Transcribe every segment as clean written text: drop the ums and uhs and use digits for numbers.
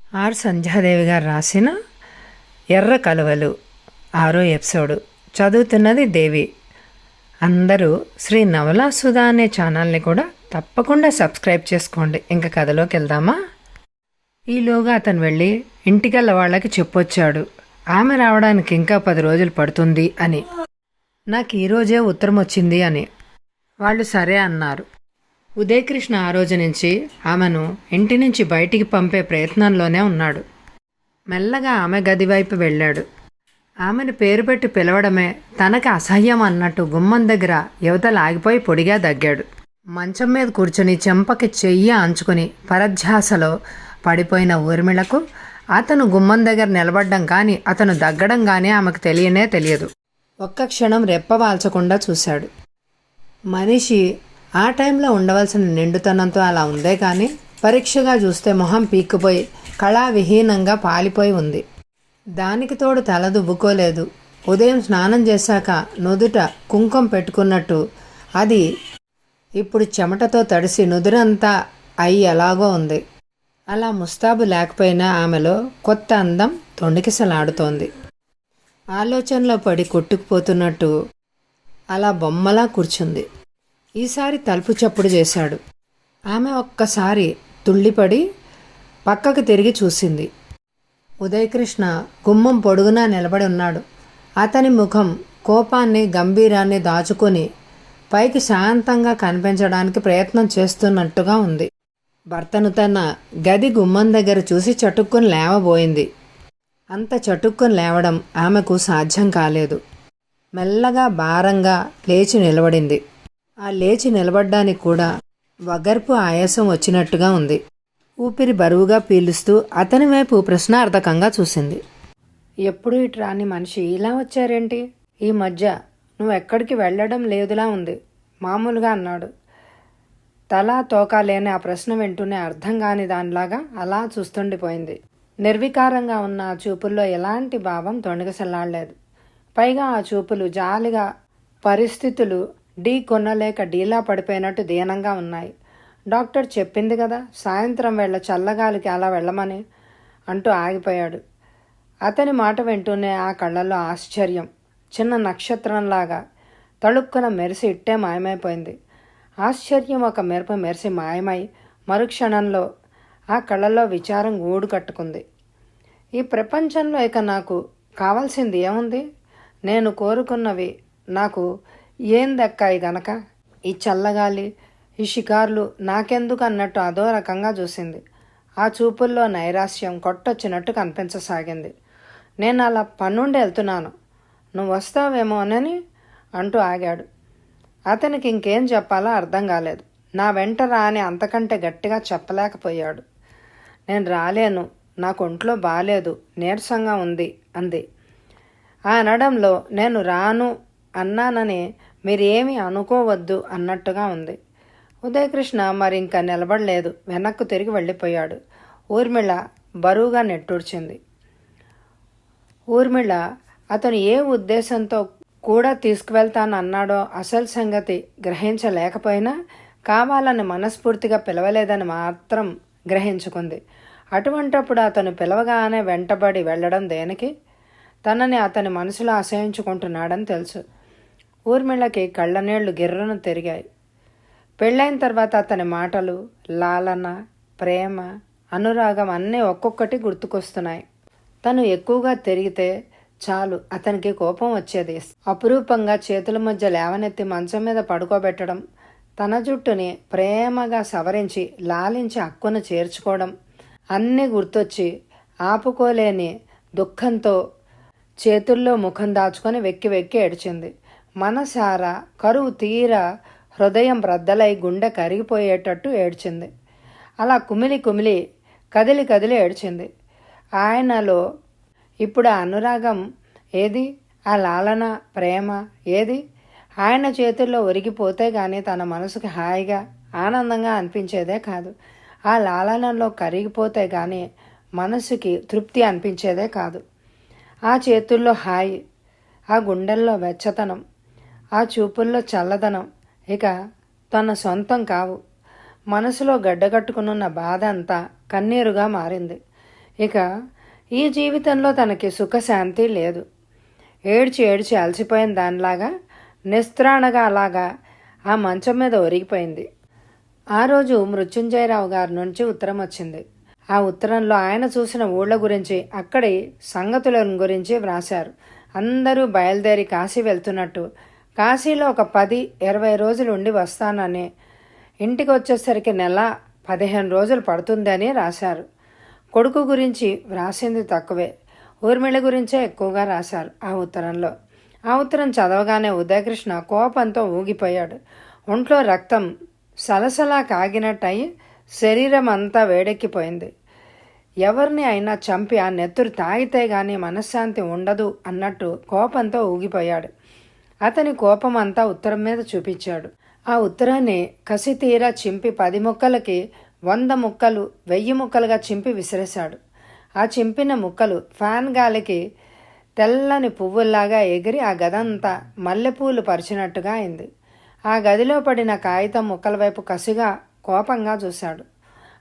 Are Sandhya Devi గారు రాసిన ఎర్ర కలువలు 6వ ఎపిసోడు చదువుతున్నది దేవి. అందరూ శ్రీ నవలా సుధా అనే ఛానల్ని కూడా తప్పకుండా సబ్స్క్రైబ్ చేసుకోండి. ఇంకా కథలోకి వెళ్దామా? ఈలోగా అతను వెళ్ళి ఇంటికెళ్ళ వాళ్ళకి చెప్పొచ్చాడు, ఆమె రావడానికి ఇంకా 10 రోజులు పడుతుంది అని. నాకు ఈరోజే ఉత్తరం వచ్చింది అని. వాళ్ళు సరే అన్నారు. ఉదయకృష్ణ ఆ రోజు నుంచి ఆమెను ఇంటి నుంచి బయటికి పంపే ప్రయత్నంలోనే ఉన్నాడు. మెల్లగా ఆమె గది వైపు వెళ్ళాడు. ఆమెను పేరు పెట్టి పిలవడమే తనకి అసహ్యం అన్నట్టు గుమ్మం దగ్గర యువతల ఆగిపోయి పొడిగా దగ్గాడు. మంచం మీద కూర్చుని చెంపకి చెయ్యి ఆంచుకుని పరధ్యాసలో పడిపోయిన ఊర్మిళకు అతను గుమ్మం దగ్గర నిలబడ్డం కానీ అతను దగ్గడం కానీ ఆమెకు తెలియనే తెలియదు. ఒక్క క్షణం రెప్పవాల్చకుండా చూశాడు. మనిషి ఆ టైంలో ఉండవలసిన నిండుతనంతో అలా ఉందే కానీ పరీక్షగా చూస్తే మొహం పీక్కుపోయి కళావిహీనంగా పాలిపోయి ఉంది. దానికి తోడు తల దువ్వుకోలేదు. ఉదయం స్నానం చేశాక నుదుట కుంకుమ పెట్టుకున్నట్టు అది ఇప్పుడు చెమటతో తడిసి నుదురంతా అయి ఎలాగో ఉంది. అలా ముస్తాబు లేకపోయినా ఆమెలో కొత్త అందం తొణికిసలాడుతోంది. ఆలోచనలో పడి కొట్టుకుపోతున్నట్టు అలా బొమ్మలా కూర్చుంది. ఈసారి తలుపు చప్పుడు చేశాడు. ఆమె ఒక్కసారి తుళ్ళిపడి పక్కకు తిరిగి చూసింది. ఉదయకృష్ణ గుమ్మం పొడుగునా నిలబడి ఉన్నాడు. అతని ముఖం కోపాన్ని గంభీరాన్ని దాచుకొని పైకి శాంతంగా కనిపించడానికి ప్రయత్నం చేస్తున్నట్టుగా ఉంది. భర్తను తన గది గుమ్మం దగ్గర చూసి చటుక్కుని లేవబోయింది. అంత చటుక్కుని లేవడం ఆమెకు సాధ్యం కాలేదు. మెల్లగా భారంగా లేచి నిలబడింది. ఆ లేచి నిలబడ్డానికి కూడా వగర్పు ఆయాసం వచ్చినట్టుగా ఉంది. ఊపిరి బరువుగా పీలుస్తూ అతని వైపు ప్రశ్నార్థకంగా చూసింది. ఎప్పుడు ఇటు రాని మనిషి ఇలా వచ్చారేంటి? ఈ మధ్య నువ్వు ఎక్కడికి వెళ్ళడం లేదులా ఉంది మామూలుగా అన్నాడు. తలా తోకా లేని ఆ ప్రశ్న వింటూనే అర్థం కాని దానిలాగా అలా చూస్తుండిపోయింది. నిర్వికారంగా ఉన్న ఆ చూపుల్లో ఎలాంటి భావం తొణిగసలాడలేదు. పైగా ఆ చూపులు జాలిగా పరిస్థితులు ఢీ కొనలేక డీలా పడిపోయినట్టు దీనంగా ఉన్నాయి. డాక్టర్ చెప్పింది కదా సాయంత్రం వేళ చల్లగాలికి అలా వెళ్ళమని అంటూ ఆగిపోయాడు. అతని మాట వింటూనే ఆ కళ్ళల్లో ఆశ్చర్యం చిన్న నక్షత్రంలాగా తళుక్కున మెరిసి ఇట్టే మాయమైపోయింది. ఆశ్చర్యం ఒక మెరుపు మెరిసి మాయమై మరుక్షణంలో ఆ కళ్ళల్లో విచారం గూడు కట్టుకుంది. ఈ ప్రపంచంలో ఇక నాకు కావాల్సింది ఏముంది? నేను కోరుకున్నవి నాకు ఏం దక్కాయి గనక? ఈ చల్లగాలి, ఈ షికార్లు నాకెందుకు అన్నట్టు అదో రకంగా చూసింది. ఆ చూపుల్లో నైరాస్యం కొట్టొచ్చినట్టు కనిపించసాగింది. నేను అలా పన్నుండి వెళ్తున్నాను, నువ్వు వస్తావేమోనని అంటూ ఆగాడు. అతనికి ఇంకేం చెప్పాలో అర్థం కాలేదు. నా వెంట రాని అంతకంటే గట్టిగా చెప్పలేకపోయాడు. నేను రాలేను, నాకు ఒంట్లో బాలేదు, నీరసంగా ఉంది అంది. ఆ అనడంలో నేను రాను అన్నానని మీరేమీ అనుకోవద్దు అన్నట్టుగా ఉంది. ఉదయకృష్ణ మరి ఇంకా నిలబడలేదు. వెనక్కు తిరిగి వెళ్ళిపోయాడు. ఊర్మిళ బరువుగా నెట్టూర్చింది. ఊర్మిళ అతను ఏ ఉద్దేశంతో కూడా తీసుకువెళ్తానన్నాడో అసలు సంగతి గ్రహించలేకపోయినా కావాలని మనస్ఫూర్తిగా పిలవలేదని మాత్రం గ్రహించుకుంది. అటువంటప్పుడు అతను పిలవగానే వెంటబడి వెళ్ళడం దేనికి? తనని అతని మనసులో అసహించుకుంటున్నాడని తెలుసు. ఊర్మిళకి కళ్ళనీళ్లు గిర్రను తిరిగాయి. పెళ్ళైన తర్వాత అతని మాటలు, లాలన, ప్రేమ, అనురాగం అన్నీ ఒక్కొక్కటి గుర్తుకొస్తున్నాయి. తను ఎక్కువగా తిరిగితే చాలు అతనికి కోపం వచ్చేది. అపురూపంగా చేతుల మధ్య లేవనెత్తి మంచం మీద పడుకోబెట్టడం, తన జుట్టుని ప్రేమగా సవరించి లాలించి అక్కును చేర్చుకోవడం అన్నీ గుర్తొచ్చి ఆపుకోలేని దుఃఖంతో చేతుల్లో ముఖం దాచుకొని వెక్కి వెక్కి ఏడ్చింది. మనసారా కరువు తీరా హృదయం బ్రద్దలై గుండె కరిగిపోయేటట్టు ఏడ్చింది. అలా కుమిలి కుమిలి కదిలి కదిలి ఏడ్చింది. ఆయనలో ఇప్పుడు ఆ అనురాగం ఏది? ఆ లాలన, ప్రేమ ఏది? ఆయన చేతుల్లో ఒరిగిపోతే గానీ తన మనసుకి హాయిగా ఆనందంగా అనిపించేదే కాదు. ఆ లాలనలో కరిగిపోతే గానీ మనసుకి తృప్తి అనిపించేదే కాదు. ఆ చేతుల్లో హాయి, ఆ గుండెల్లో వెచ్చతనం, ఆ చూపుల్లో చల్లదనం ఇక తన సొంతం కావు. మనసులో గడ్డగట్టుకునున్న బాధ అంతా కన్నీరుగా మారింది. ఇక ఈ జీవితంలో తనకి సుఖశాంతి లేదు. ఏడ్చి ఏడ్చి అలసిపోయిన దానిలాగా నిస్త్రాణగా అలాగా ఆ మంచం మీద ఒరిగిపోయింది. ఆ రోజు మృత్యుంజయరావు గారి నుంచి ఉత్తరం వచ్చింది. ఆ ఉత్తరంలో ఆయన చూసిన ఊళ్ళ గురించి, అక్కడి సంగతుల గురించి వ్రాశారు. అందరూ బయలుదేరి కాశీ వెళ్తున్నట్టు, కాశీలో ఒక 10-20 రోజులు ఉండి వస్తానని, ఇంటికి వచ్చేసరికి నెల 15 రోజులు పడుతుందని రాశారు. కొడుకు గురించి వ్రాసింది తక్కువే, ఊర్మిళ గురించే ఎక్కువగా రాశారు ఆ ఉత్తరంలో. ఆ ఉత్తరం చదవగానే ఉదయకృష్ణ కోపంతో ఊగిపోయాడు. ఒంట్లో రక్తం సలసలా కాగినట్టయి శరీరం అంతా వేడెక్కిపోయింది. ఎవరిని అయినా చంపి ఆ నెత్తురు తాగితే గాని మనశ్శాంతి ఉండదు అన్నట్టు కోపంతో ఊగిపోయాడు. అతని కోపం అంతా ఉత్తరం మీద చూపించాడు. ఆ ఉత్తరాన్ని కసితీరా చింపి 10 ముక్కలకి 100 ముక్కలు 1000 ముక్కలుగా చింపి విసిరేశాడు. ఆ చింపిన ముక్కలు ఫ్యాన్ గాలికి తెల్లని పువ్వుల్లాగా ఎగిరి ఆ గదంతా మల్లెపూలు పరిచినట్టుగా అయింది. ఆ గదిలో పడిన కాగితం ముక్కల వైపు కసిగా కోపంగా చూశాడు.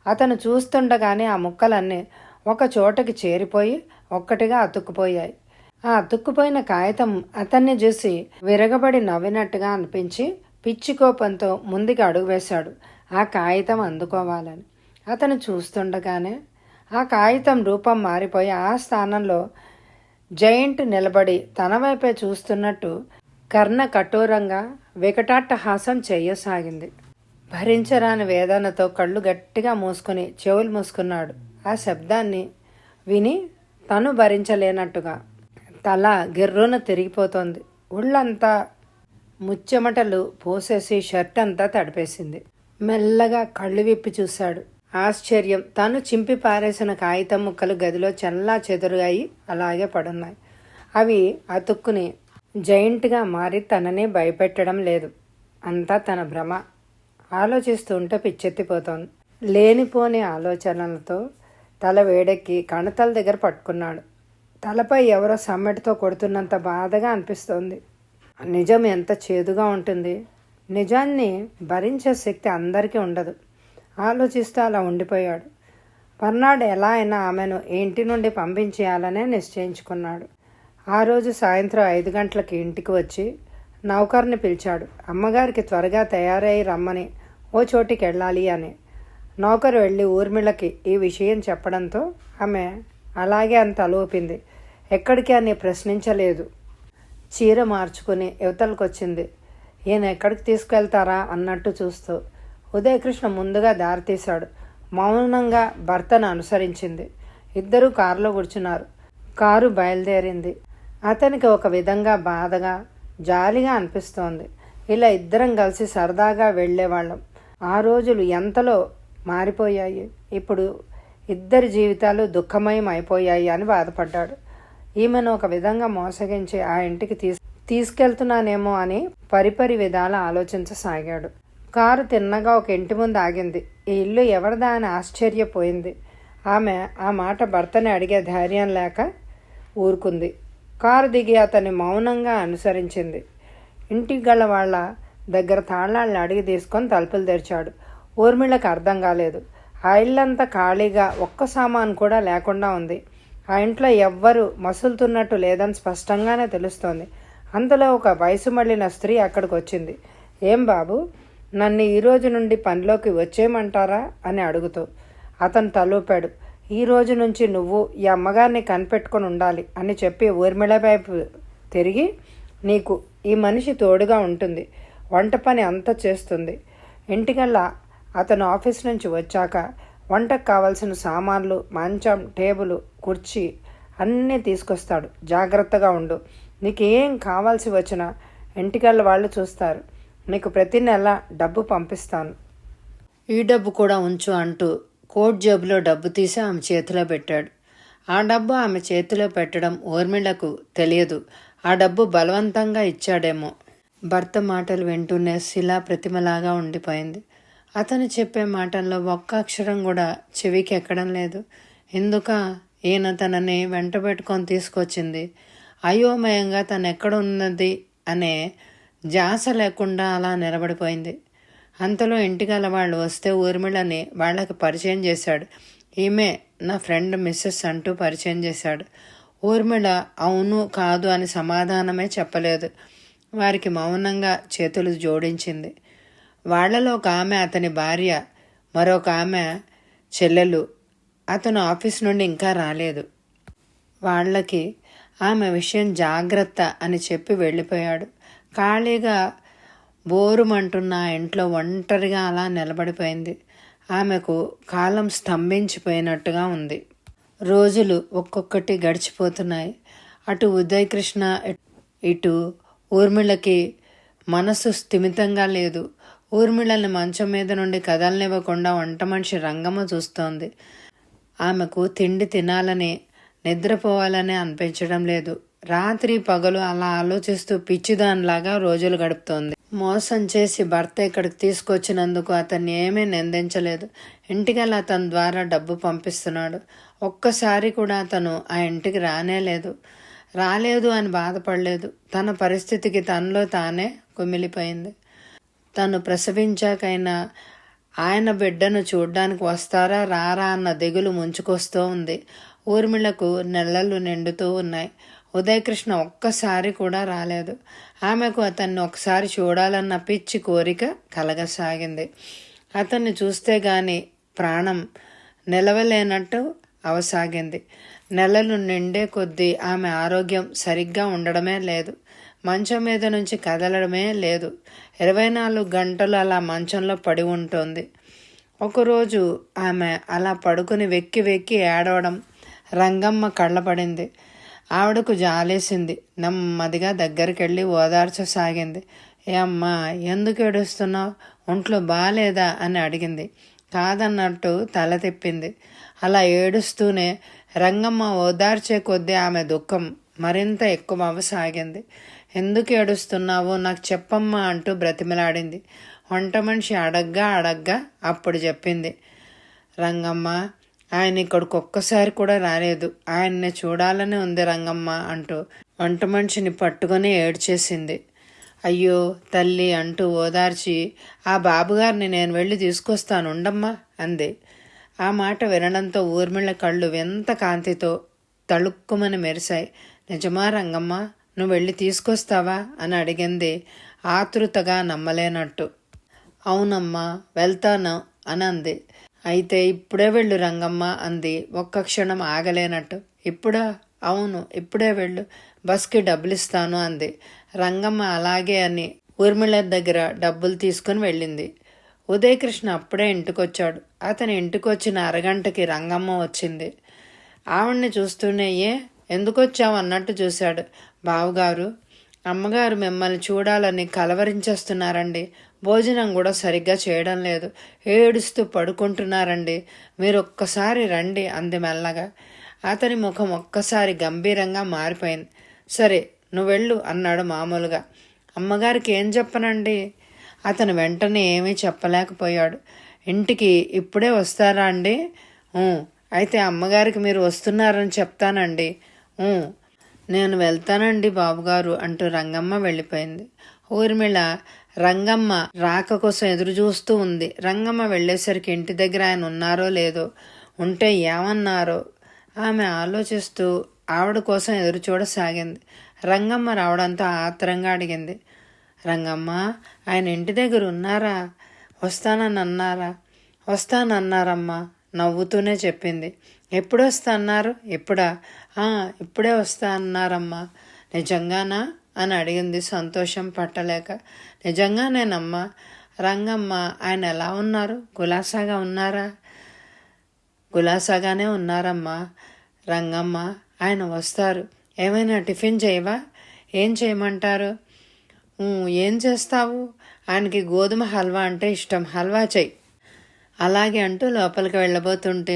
అతను చూస్తుండగానే ఆ ముక్కలన్నీ ఒక చోటకి చేరిపోయి ఒక్కటిగా అతుక్కుపోయాయి. ఆ అతుక్కుపోయిన కాగితం అతన్ని చూసి విరగబడి నవ్వినట్టుగా అనిపించి పిచ్చి కోపంతో ముందుకు అడుగు వేశాడు ఆ కాగితం అందుకోవాలని. అతను చూస్తుండగానే ఆ కాగితం రూపం మారిపోయి ఆ స్థానంలో జైంట్ నిలబడి తన వైపే చూస్తున్నట్టు కర్ణ కఠోరంగా వికటాట్టహాసం చెయ్యసాగింది. భరించరాని వేదనతో కళ్ళు గట్టిగా మూసుకుని చెవులు మూసుకున్నాడు. ఆ శబ్దాన్ని విని తను భరించలేనట్టుగా తల గిర్రున తిరిగిపోతోంది. ఒళ్ళంతా ముచ్చెమటలు పోసేసి షర్ట్ అంతా తడిపేసింది. మెల్లగా కళ్ళు విప్పి చూశాడు. ఆశ్చర్యం, తను చింపి పారేసిన కాగితం ముక్కలు గదిలో చల్లా చెదురుగాయి అలాగే పడున్నాయి. అవి అతుక్కుని జైంట్గా మారి తనని భయపెట్టడం లేదు. అంతా తన భ్రమ. ఆలోచిస్తుంటే పిచ్చెత్తిపోతోంది. లేనిపోని ఆలోచనలతో తల వేడెక్కి కణతల దగ్గర పట్టుకున్నాడు. తలపై ఎవరో సమ్మెటితో కొడుతున్నంత బాధగా అనిపిస్తోంది. నిజం ఎంత చేదుగా ఉంటుంది. నిజాన్ని భరించే శక్తి అందరికీ ఉండదు. ఆలోచిస్తూ అలా ఉండిపోయాడు. మర్నాడు ఎలా అయినా ఆమెను ఇంటి నుండి పంపించేయాలనే నిశ్చయించుకున్నాడు. ఆ రోజు సాయంత్రం 5 గంటలకి ఇంటికి వచ్చి నౌకర్ని పిలిచాడు. అమ్మగారికి త్వరగా తయారై రమ్మని, ఓ చోటికి వెళ్ళాలి అని. నౌకరు వెళ్ళి ఊర్మిళకి ఈ విషయం చెప్పడంతో ఆమె అలాగే అని తలూపింది. ఎక్కడికి అని ప్రశ్నించలేదు. చీర మార్చుకుని యువతలకొచ్చింది. ఈయన ఎక్కడికి తీసుకెళ్తారా అన్నట్టు చూస్తూ. ఉదయకృష్ణ ముందుగా దారితీశాడు. మౌనంగా భర్తను అనుసరించింది. ఇద్దరూ కారులో కూర్చున్నారు. కారు బయలుదేరింది. అతనికి ఒక విధంగా బాధగా జాలిగా అనిపిస్తోంది. ఇలా ఇద్దరం కలిసి సరదాగా వెళ్ళేవాళ్ళం. ఆ రోజులు ఎంతలో మారిపోయాయి. ఇప్పుడు ఇద్దరి జీవితాలు దుఃఖమయం అయిపోయాయి అని బాధపడ్డాడు. ఈమెను ఒక విధంగా మోసగించి ఆ ఇంటికి తీసుకెళ్తున్నానేమో అని పరిపరి విధాల ఆలోచించసాగాడు. కారు తిన్నగా ఒక ఇంటి ముందు ఆగింది. ఈ ఇల్లు ఎవరిదా అని ఆశ్చర్యపోయింది. ఆమె ఆ మాట భర్తని అడిగే ధైర్యం లేక ఊరుకుంది. కారు దిగి అతన్ని మౌనంగా అనుసరించింది. ఇంటికి గల వాళ్ళ దగ్గర తాళాలను అడిగి తీసుకొని తలుపులు తెరిచాడు. ఊర్మిళకు అర్థం కాలేదు. ఆ ఇల్లంతా ఖాళీగా ఒక్క సామాను కూడా లేకుండా ఉంది. ఆ ఇంట్లో ఎవ్వరూ మసులుతున్నట్టు లేదని స్పష్టంగానే తెలుస్తోంది. అంతలో ఒక వయసు మళ్ళిన స్త్రీ అక్కడికి వచ్చింది. ఏం బాబు, నన్ను ఈరోజు నుండి పనిలోకి వచ్చేయమంటారా అని అడుగుతూ. అతను తలూపాడు. ఈ రోజు నుంచి నువ్వు ఈ అమ్మగారిని కనిపెట్టుకొని ఉండాలి అని చెప్పి ఊర్మిళ వైపు తిరిగి, నీకు ఈ మనిషి తోడుగా ఉంటుంది, వంట పని అంతా చేస్తుంది. ఇంటికల్లా అతను ఆఫీస్ నుంచి వచ్చాక వంటకు కావాల్సిన సామాన్లు, మంచం, టేబుల్, కుర్చీ అన్నీ తీసుకొస్తాడు. జాగ్రత్తగా ఉండు. నీకు ఏం కావాల్సి వచ్చినా ఇంటికల్లా వాళ్ళు చూస్తారు. నీకు ప్రతి నెల డబ్బు పంపిస్తాను. ఈ డబ్బు కూడా ఉంచు అంటూ కోట్ జేబులో డబ్బు తీసి ఆమె చేతిలో పెట్టాడు. ఆ డబ్బు ఆమె చేతిలో పెట్టడం ఊర్మిళకు తెలియదు. ఆ డబ్బు బలవంతంగా ఇచ్చాడేమో. భర్త మాటలు వింటూనే శిలా ప్రతిమలాగా ఉండిపోయింది. అతను చెప్పే మాటల్లో ఒక్క అక్షరం కూడా చెవికి ఎక్కడం లేదు. ఎందుక ఈయన తనని వెంట పెట్టుకొని తీసుకొచ్చింది? అయోమయంగా తను ఎక్కడ ఉన్నది అనే ధ్యాస లేకుండా అలా నిలబడిపోయింది. అంతలో ఇంటిగల వాళ్ళు వస్తే ఊర్మిళని వాళ్ళకి పరిచయం చేశాడు. ఈమె నా ఫ్రెండ్ మిస్సెస్ అంటూ పరిచయం చేశాడు. ఊర్మిళ అవును కాదు అని సమాధానమే చెప్పలేదు. వారికి మౌనంగా చేతులు జోడించింది. వాళ్లలో ఒక ఆమె అతని భార్య, మరొక ఆమె చెల్లెలు. అతను ఆఫీస్ నుండి ఇంకా రాలేదు. వాళ్ళకి ఆమె విషయం జాగ్రత్త అని చెప్పి వెళ్ళిపోయాడు. ఖాళీగా బోరుమంటున్న ఆ ఇంట్లో ఒంటరిగా అలా నిలబడిపోయింది. ఆమెకు కాలం స్తంభించిపోయినట్టుగా ఉంది. రోజులు ఒక్కొక్కటి గడిచిపోతున్నాయి. అటు ఉదయ్ కృష్ణ, ఇటు ఊర్మిళకి మనసు స్థిమితంగా లేదు. ఊర్మిళని మంచం మీద నుండి కదలనివ్వకుండా వంట మనిషి రంగమ్మ చూస్తోంది. ఆమెకు తిండి తినాలని, నిద్రపోవాలని అనిపించడం లేదు. రాత్రి పగలు అలా ఆలోచిస్తూ పిచ్చిదానిలాగా రోజులు గడుపుతోంది. మోసం చేసి భర్త ఇక్కడికి తీసుకొచ్చినందుకు అతన్ని ఏమీ నిందించలేదు. ఇంటికల్లా అతని ద్వారా డబ్బు పంపిస్తున్నాడు. ఒక్కసారి కూడా అతను ఆ ఇంటికి రాలేదు అని బాధపడలేదు. తన పరిస్థితికి తనలో తానే కుమిలిపోయింది. తను ప్రసవించాకైనా ఆయన బిడ్డను చూడ్డానికి వస్తారా రారా అన్న దిగులు ముంచుకొస్తూ ఉంది. ఊర్మిళకు నెలలు నిండుతూ ఉన్నాయి. ఉదయకృష్ణ ఒక్కసారి కూడా రాలేదు. ఆమెకు అతన్ని ఒకసారి చూడాలన్న పిచ్చి కోరిక కలగసాగింది. అతన్ని చూస్తే గాని ప్రాణం నిలవలేనట్టు అవసాగింది. నెలలు నిండే కొద్దీ ఆమె ఆరోగ్యం సరిగ్గా ఉండడమే లేదు. మంచం మీద నుంచి కదలడమే లేదు. 24 గంటలు అలా మంచంలో పడి ఉంటుంది. ఒకరోజు ఆమె అలా పడుకుని వెక్కి వెక్కి ఏడవడం రంగమ్మ కళ్ళపడింది. ఆవిడకు జాలేసింది. నెమ్మదిగా దగ్గరికెళ్ళి ఓదార్చసాగింది. ఏ అమ్మా, ఎందుకు ఏడుస్తున్నావు? ఒంట్లో బాగాలేదా అని అడిగింది. కాదన్నట్టు తల తిప్పింది. అలా ఏడుస్తూనే రంగమ్మ ఓదార్చే కొద్దీ ఆమె దుఃఖం మరింత ఎక్కువ అవ్వసాగింది. ఎందుకు ఏడుస్తున్నావో నాకు చెప్పమ్మా అంటూ బ్రతిమలాడింది. వంట మనిషి అడగ్గా అప్పుడు చెప్పింది. రంగమ్మ, ఆయన ఇక్కడికి ఒక్కసారి కూడా రాలేదు. ఆయన్ని చూడాలని ఉంది రంగమ్మ అంటూ వంట మనిషిని పట్టుకొని ఏడ్చేసింది. అయ్యో తల్లి అంటూ ఓదార్చి, ఆ బాబుగారిని నేను వెళ్ళి తీసుకొస్తాను ఉండమ్మా అంది. ఆ మాట వినడంతో ఊర్మిళ కళ్ళు వింత కాంతితో తళుక్కుమని మెరిశాయి. నిజమా రంగమ్మ, నువ్వు వెళ్ళి తీసుకొస్తావా అని అడిగింది ఆతృతగా నమ్మలేనట్టు. అవునమ్మా వెళ్తాను అని అంది. అయితే ఇప్పుడే వెళ్ళు రంగమ్మ అంది ఒక్క క్షణం ఆగలేనట్టు. ఇప్పుడా? అవును ఇప్పుడే వెళ్ళు, బస్కి డబ్బులు ఇస్తాను అంది. రంగమ్మ అలాగే అని ఊర్మిళ దగ్గర డబ్బులు తీసుకుని వెళ్ళింది. ఉదయకృష్ణ అప్పుడే ఇంటికొచ్చాడు. అతని ఇంటికొచ్చిన అరగంటకి రంగమ్మ వచ్చింది. ఆవిడ్ని చూస్తూనే ఎందుకు వచ్చావు అన్నట్టు చూశాడు. బావుగారు, అమ్మగారు మిమ్మల్ని చూడాలని కలవరించేస్తున్నారండి. భోజనం కూడా సరిగ్గా చేయడం లేదు. ఏడుస్తూ పడుకుంటున్నారండి. మీరు ఒక్కసారి రండి అంది మెల్లగా. అతని ముఖం ఒక్కసారి గంభీరంగా మారిపోయింది. సరే నువ్వు వెళ్ళు అన్నాడు మామూలుగా. అమ్మగారికి ఏం చెప్పనండి? అతను వెంటనే ఏమీ చెప్పలేకపోయాడు. ఇంటికి ఇప్పుడే వస్తారా అండి? అయితే అమ్మగారికి మీరు వస్తున్నారని చెప్తానండి. నేను వెళ్తానండి బాబుగారు అంటూ రంగమ్మ వెళ్ళిపోయింది. ఊర్మిళ రంగమ్మ రాక కోసం ఎదురు చూస్తూ ఉంది. రంగమ్మ వెళ్ళేసరికి ఇంటి దగ్గర ఆయన ఉన్నారో లేదో, ఉంటే ఏమన్నారో ఆమె ఆలోచిస్తూ ఆవిడ కోసం ఎదురు చూడసాగింది. రంగమ్మ రావడంతో ఆత్రంగా అడిగింది. రంగమ్మ, ఆయన ఇంటి దగ్గర ఉన్నారా? వస్తానన్నారమ్మా నవ్వుతూనే చెప్పింది. ఎప్పుడు వస్తా అన్నారు? ఎప్పుడా? ఇప్పుడే వస్తా అన్నారమ్మా. నిజంగానా అని అడిగింది సంతోషం పట్టలేక. నిజంగానేనమ్మా. రంగమ్మ, ఆయన ఎలా ఉన్నారు? కులాసాగా ఉన్నారా? కులాసాగానే ఉన్నారమ్మా. రంగమ్మ, ఆయన వస్తారు. ఏమైనా టిఫిన్ చేయవా? ఏం చేయమంటారు? ఏం చేస్తావు? ఆయనకి గోధుమ హల్వా అంటే ఇష్టం, హల్వా చెయ్యి. అలాగే అంటూ లోపలికి వెళ్ళబోతుంటే,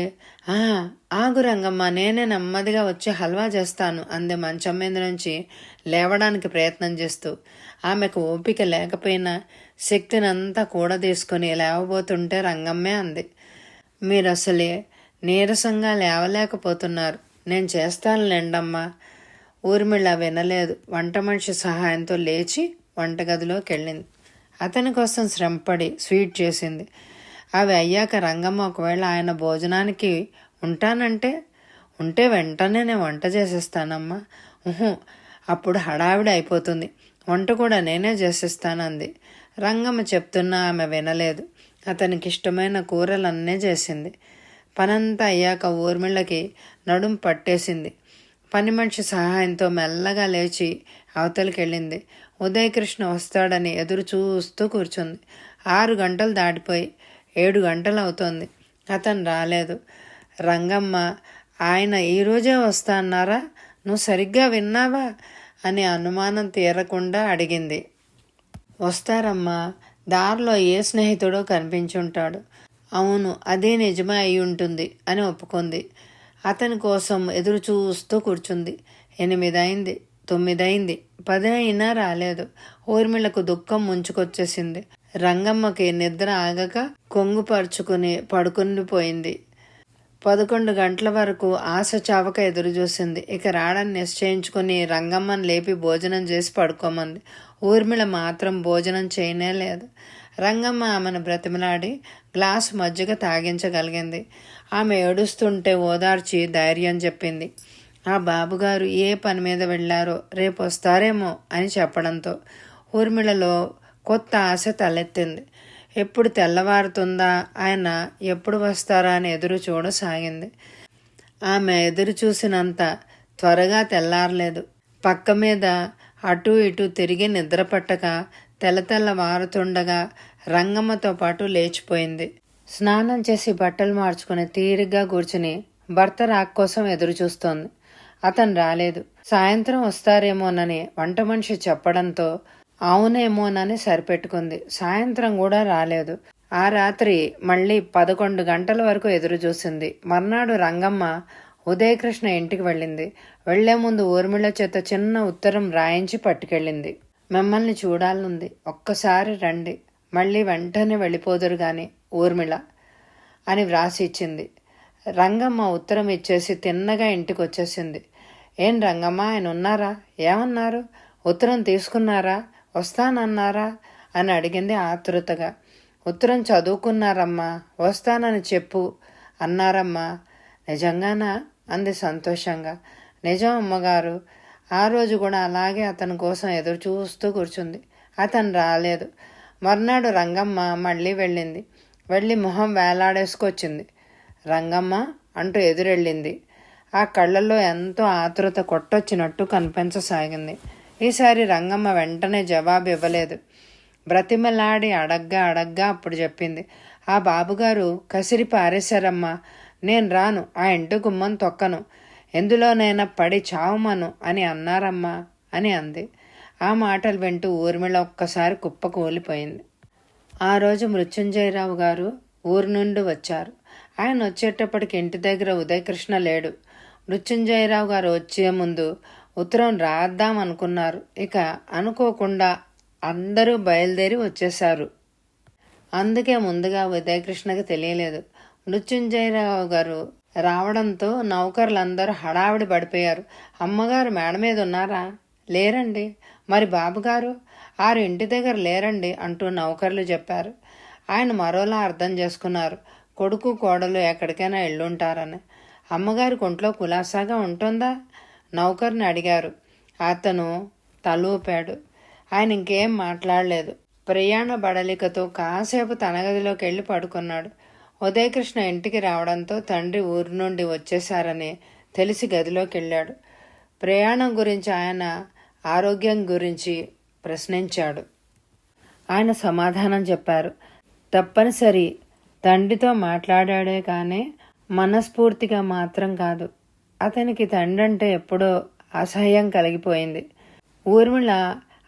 ఆగు రంగమ్మ, నేనే నెమ్మదిగా వచ్చి హల్వా చేస్తాను అంది మంచం మీద నుంచి లేవడానికి ప్రయత్నం చేస్తూ. ఆమెకు ఓపిక లేకపోయినా శక్తినంతా కూడా తీసుకుని లేవబోతుంటే రంగమ్మే అంది. మీరు అసలే నీరసంగా లేవలేకపోతున్నారు, నేను చేస్తానులేండమ్మా. ఊర్మిళ వినలేదు. వంట మనిషి సహాయంతో లేచి వంటగదిలోకి వెళ్ళింది. అతని కోసం శ్రమపడి స్వీట్ చేసింది. అవి అయ్యాక రంగమ్మ ఒకవేళ ఆయన భోజనానికి ఉంటానంటే? ఉంటే వెంటనే నేను వంట చేసేస్తానమ్మా. అప్పుడు హడావిడి అయిపోతుంది, వంట కూడా నేనే చేసేస్తానంది. రంగమ్మ చెప్తున్నా ఆమె వినలేదు. అతనికి ఇష్టమైన కూరలన్నీ చేసింది. పనంతా అయ్యాక ఊర్మిళ్ళకి నడుం పట్టేసింది. పని మనిషి సహాయంతో మెల్లగా లేచి అవతలికి వెళ్ళింది. ఉదయకృష్ణ వస్తాడని ఎదురు చూస్తూ కూర్చుంది. 6 గంటలు దాటిపోయి 7 గంటలు అవుతోంది. అతను రాలేదు. రంగమ్మ, ఆయన ఈరోజే వస్తా అన్నారా? నువ్వు సరిగ్గా విన్నావా అని అనుమానం తీరకుండా అడిగింది. వస్తారమ్మా, దారిలో ఏ స్నేహితుడో కనిపించుంటాడు. అవును, అదే నిజమే అయి ఉంటుంది అని ఒప్పుకుంది. అతని కోసం ఎదురు చూస్తూ కూర్చుంది. 8 అయింది, 9 అయింది, 10 అయినా రాలేదు. ఊర్మిళకు దుఃఖం ముంచుకొచ్చేసింది. రంగమ్మకి నిద్ర ఆగక కొంగు పరుచుకుని పడుకుండిపోయింది. 11 గంటల వరకు ఆశ చావక ఎదురు చూసింది. ఇక రాడని నిశ్చయించుకుని రంగమ్మని లేపి భోజనం చేసి పడుకోమంది. ఊర్మిళ మాత్రం భోజనం చేయనే లేదు. రంగమ్మ ఆమెను బ్రతిమలాడి గ్లాసు మజ్జిగ తాగించగలిగింది. ఆమె ఏడుస్తుంటే ఓదార్చి ధైర్యం చెప్పింది. ఆ బాబుగారు ఏ పని మీద వెళ్ళారో రేపు వస్తారేమో అని చెప్పడంతో ఊర్మిళలో కొత్త ఆశ తలెత్తింది. ఎప్పుడు తెల్లవారుతుందా, ఆయన ఎప్పుడు వస్తారా అని ఎదురు చూడసాగింది. ఆమె ఎదురు చూసినంత త్వరగా తెల్లారలేదు. పక్క మీద అటూ ఇటూ తిరిగి నిద్రపట్టక తెల్లవారుతుండగా రంగమ్మతో పాటు లేచిపోయింది. స్నానం చేసి బట్టలు మార్చుకుని తీరిగ్గా కూర్చుని భర్త రాక్ కోసం ఎదురు చూస్తోంది. అతను రాలేదు. సాయంత్రం వస్తారేమోనని వంట మనిషి చెప్పడంతో అవునేమోనని సరిపెట్టుకుంది. సాయంత్రం కూడా రాలేదు. ఆ రాత్రి మళ్ళీ 11 గంటల వరకు ఎదురు చూసింది. మర్నాడు రంగమ్మ ఉదయకృష్ణ ఇంటికి వెళ్ళింది. వెళ్లే ముందు ఊర్మిళ చేత చిన్న ఉత్తరం రాయించి పట్టుకెళ్ళింది. మిమ్మల్ని చూడాలనుంది, ఒక్కసారి రండి, మళ్ళీ వెంటనే వెళ్ళిపోదురు గాని ఊర్మిళ అని వ్రాసి ఇచ్చింది. రంగమ్మ ఉత్తరం ఇచ్చేసి తిన్నగా ఇంటికి వచ్చేసింది. ఏం రంగమ్మ, ఆయన ఉన్నారా? ఏమన్నారు? ఉత్తరం తీసుకున్నారా? వస్తానన్నారా అని అడిగింది ఆతృతగా. ఉత్తరం చదువుకున్నారమ్మా, వస్తానని చెప్పు అన్నారమ్మా. నిజంగానా అంది సంతోషంగా. నిజం అమ్మగారు. ఆ రోజు కూడా అలాగే అతని కోసం ఎదురు చూస్తూ కూర్చుంది. అతను రాలేదు. మర్నాడు రంగమ్మ మళ్ళీ వెళ్ళింది. వెళ్ళి మొహం వేలాడేసుకొచ్చింది. రంగమ్మ అంటూ ఎదురెళ్ళింది. ఆ కళ్ళల్లో ఎంతో ఆతృత కొట్టొచ్చినట్టు కనిపించసాగింది. ఈసారి రంగమ్మ వెంటనే జవాబు ఇవ్వలేదు. బ్రతిమలాడి అడగ్గా అప్పుడు చెప్పింది. ఆ బాబుగారు కసిరి పారేశారమ్మా. నేను రాను, ఆ ఇంటి గుమ్మం తొక్కను, ఎందులోనైనా పడి చావమను అని అన్నారమ్మా అని అంది. ఆ మాటలు వింటూ ఊర్మిళ ఒక్కసారి కుప్పకూలిపోయింది. ఆ రోజు మృత్యుంజయరావు గారు ఊరు నుండి వచ్చారు. ఆయన వచ్చేటప్పటికి ఇంటి దగ్గర ఉదయకృష్ణ లేడు. మృత్యుంజయరావు గారు వచ్చే ముందు ఉత్తరం రాద్దామనుకున్నారు. ఇక అనుకోకుండా అందరూ బయలుదేరి వచ్చేశారు. అందుకే ముందుగా ఉదయకృష్ణకి తెలియలేదు. మృత్యుంజయరావు గారు రావడంతో నౌకర్లందరూ హడావిడి పడిపోయారు. అమ్మగారు మేడ మీద ఉన్నారా? లేరండి. మరి బాబుగారు? 6 ఇంటి దగ్గర లేరండి అంటూ నౌకర్లు చెప్పారు. ఆయన మరోలా అర్థం చేసుకున్నారు. కొడుకు కోడలు ఎక్కడికైనా వెళ్ళుంటారని. అమ్మగారి ఒంట్లో కులాసాగా ఉంటుందా? నౌకర్ని అడిగారు. అతను తలూపాడు. ఆయన ఇంకేం మాట్లాడలేదు. ప్రయాణ బడలికతో కాసేపు తన గదిలోకి వెళ్ళి పడుకున్నాడు. ఉదయకృష్ణ ఇంటికి రావడంతో తండ్రి ఊరి నుండి వచ్చేశారని తెలిసి గదిలోకి వెళ్ళాడు. ప్రయాణం గురించి, ఆయన ఆరోగ్యం గురించి ప్రశ్నించాడు. ఆయన సమాధానం చెప్పారు. తప్పనిసరి తండ్రితో మాట్లాడాడే కానీ మనస్ఫూర్తిగా మాత్రం కాదు. అతనికి తండ్రి అంటే ఎప్పుడో అసహ్యం కలిగిపోయింది. ఊర్మిళ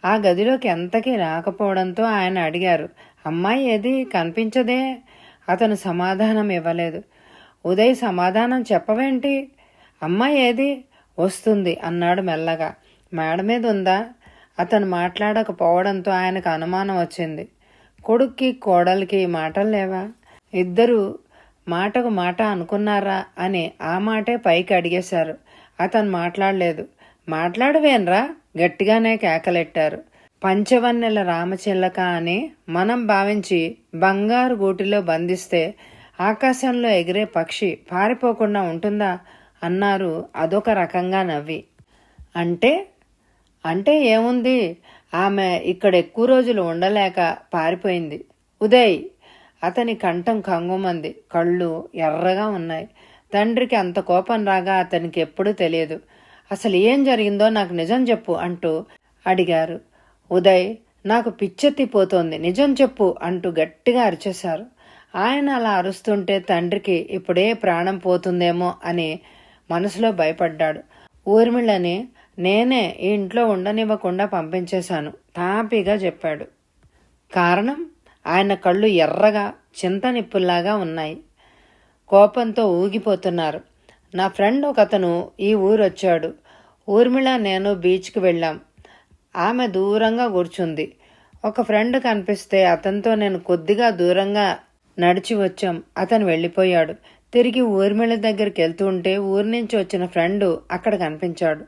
ఆ గదిలోకి ఎంతకీ రాకపోవడంతో ఆయన అడిగారు. అమ్మాయి ఏది కనిపించదే? అతను సమాధానం ఇవ్వలేదు. ఉదయ్ సమాధానం చెప్పవేంటి? అమ్మాయి ఏది? వస్తుంది అన్నాడు మెల్లగా. మేడ మీద ఉందా? అతను మాట్లాడకపోవడంతో ఆయనకు అనుమానం వచ్చింది. కొడుక్కి కోడలికి మాటలు లేవా? ఇద్దరు మాటకు మాట అనుకున్నారా అని ఆ మాటే పైకి అడిగేశారు. అతను మాట్లాడలేదు. మాట్లాడవేనరా గట్టిగానే కేకలెట్టారు. పంచవన్నెల రామచిల్లక అని మనం భావించి బంగారు గూటిలో బంధిస్తే ఆకాశంలో ఎగిరే పక్షి పారిపోకుండా ఉంటుందా అన్నారు అదొక రకంగా నవ్వి. అంటే అంటే ఏముంది, ఆమె ఇక్కడ ఎక్కువ రోజులు ఉండలేక పారిపోయింది. ఉదయ్! అతని కంఠం కంగుమంది, కళ్ళు ఎర్రగా ఉన్నాయి. తండ్రికి అంత కోపం రాగా అతనికి ఎప్పుడూ తెలియదు. అసలు ఏం జరిగిందో నాకు నిజం చెప్పు అంటూ అడిగారు. ఉదయ్, నాకు పిచ్చెత్తిపోతోంది, నిజం చెప్పు అంటూ గట్టిగా అరిచేశారు. ఆయన అలా అరుస్తుంటే తండ్రికి ఇప్పుడే ప్రాణం పోతుందేమో అని మనసులో భయపడ్డాడు. ఊర్మిళని నేనే ఈ ఇంట్లో ఉండనివ్వకుండా పంపించేశాను తాపీగా చెప్పాడు. కారణం? ఆయన కళ్ళు ఎర్రగా చింతనిప్పుల్లాగా ఉన్నాయి. కోపంతో ఊగిపోతున్నారు. నా ఫ్రెండ్ ఒకతను ఈ ఊరొచ్చాడు. ఊర్మిళ నేను బీచ్కి వెళ్ళాం. ఆమె దూరంగా కూర్చుంది. ఒక ఫ్రెండ్ కనిపిస్తే అతనితో నేను కొద్దిగా దూరంగా నడిచి వచ్చాం. అతను వెళ్ళిపోయాడు. తిరిగి ఊర్మిళ దగ్గరికి వెళ్తుంటే ఊరి నుంచి వచ్చిన ఫ్రెండు అక్కడ కనిపించాడు.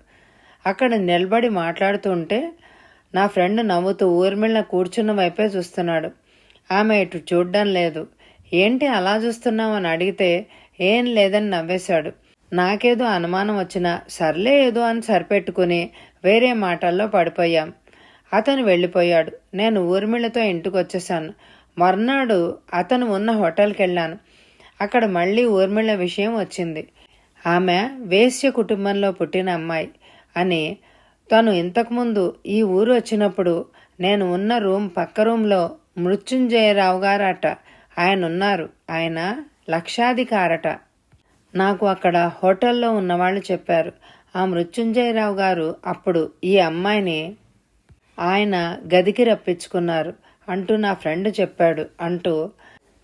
అక్కడ నిలబడి మాట్లాడుతుంటే నా ఫ్రెండ్ నవ్వుతూ ఊర్మిళ కూర్చున్న వైపే చూస్తున్నాడు. ఆమె ఇటు చూడ్డం లేదు. ఏంటి అలా చూస్తున్నామని అడిగితే ఏం లేదని నవ్వేశాడు. నాకేదో అనుమానం వచ్చినా సర్లే ఏదో అని సరిపెట్టుకుని వేరే మాటల్లో పడిపోయాం. అతను వెళ్ళిపోయాడు. నేను ఊర్మిళతో ఇంటికి వచ్చేసాను. మర్నాడు అతను ఉన్న హోటల్కి వెళ్ళాను. అక్కడ మళ్ళీ ఊర్మిళ విషయం వచ్చింది. ఆమె వేశ్య కుటుంబంలో పుట్టిన అమ్మాయి అని. తను ఇంతకుముందు ఈ ఊరు వచ్చినప్పుడు నేను ఉన్న రూమ్ పక్క రూమ్లో మృత్యుంజయరావు గారట ఆయన ఉన్నారు. ఆయన లక్షాధికారట. నాకు అక్కడ హోటల్లో ఉన్నవాళ్ళు చెప్పారు. ఆ మృత్యుంజయరావు గారు అప్పుడు ఈ అమ్మాయిని ఆయన గదికి రప్పించుకున్నారు అంటూ నా ఫ్రెండ్ చెప్పాడు అంటూ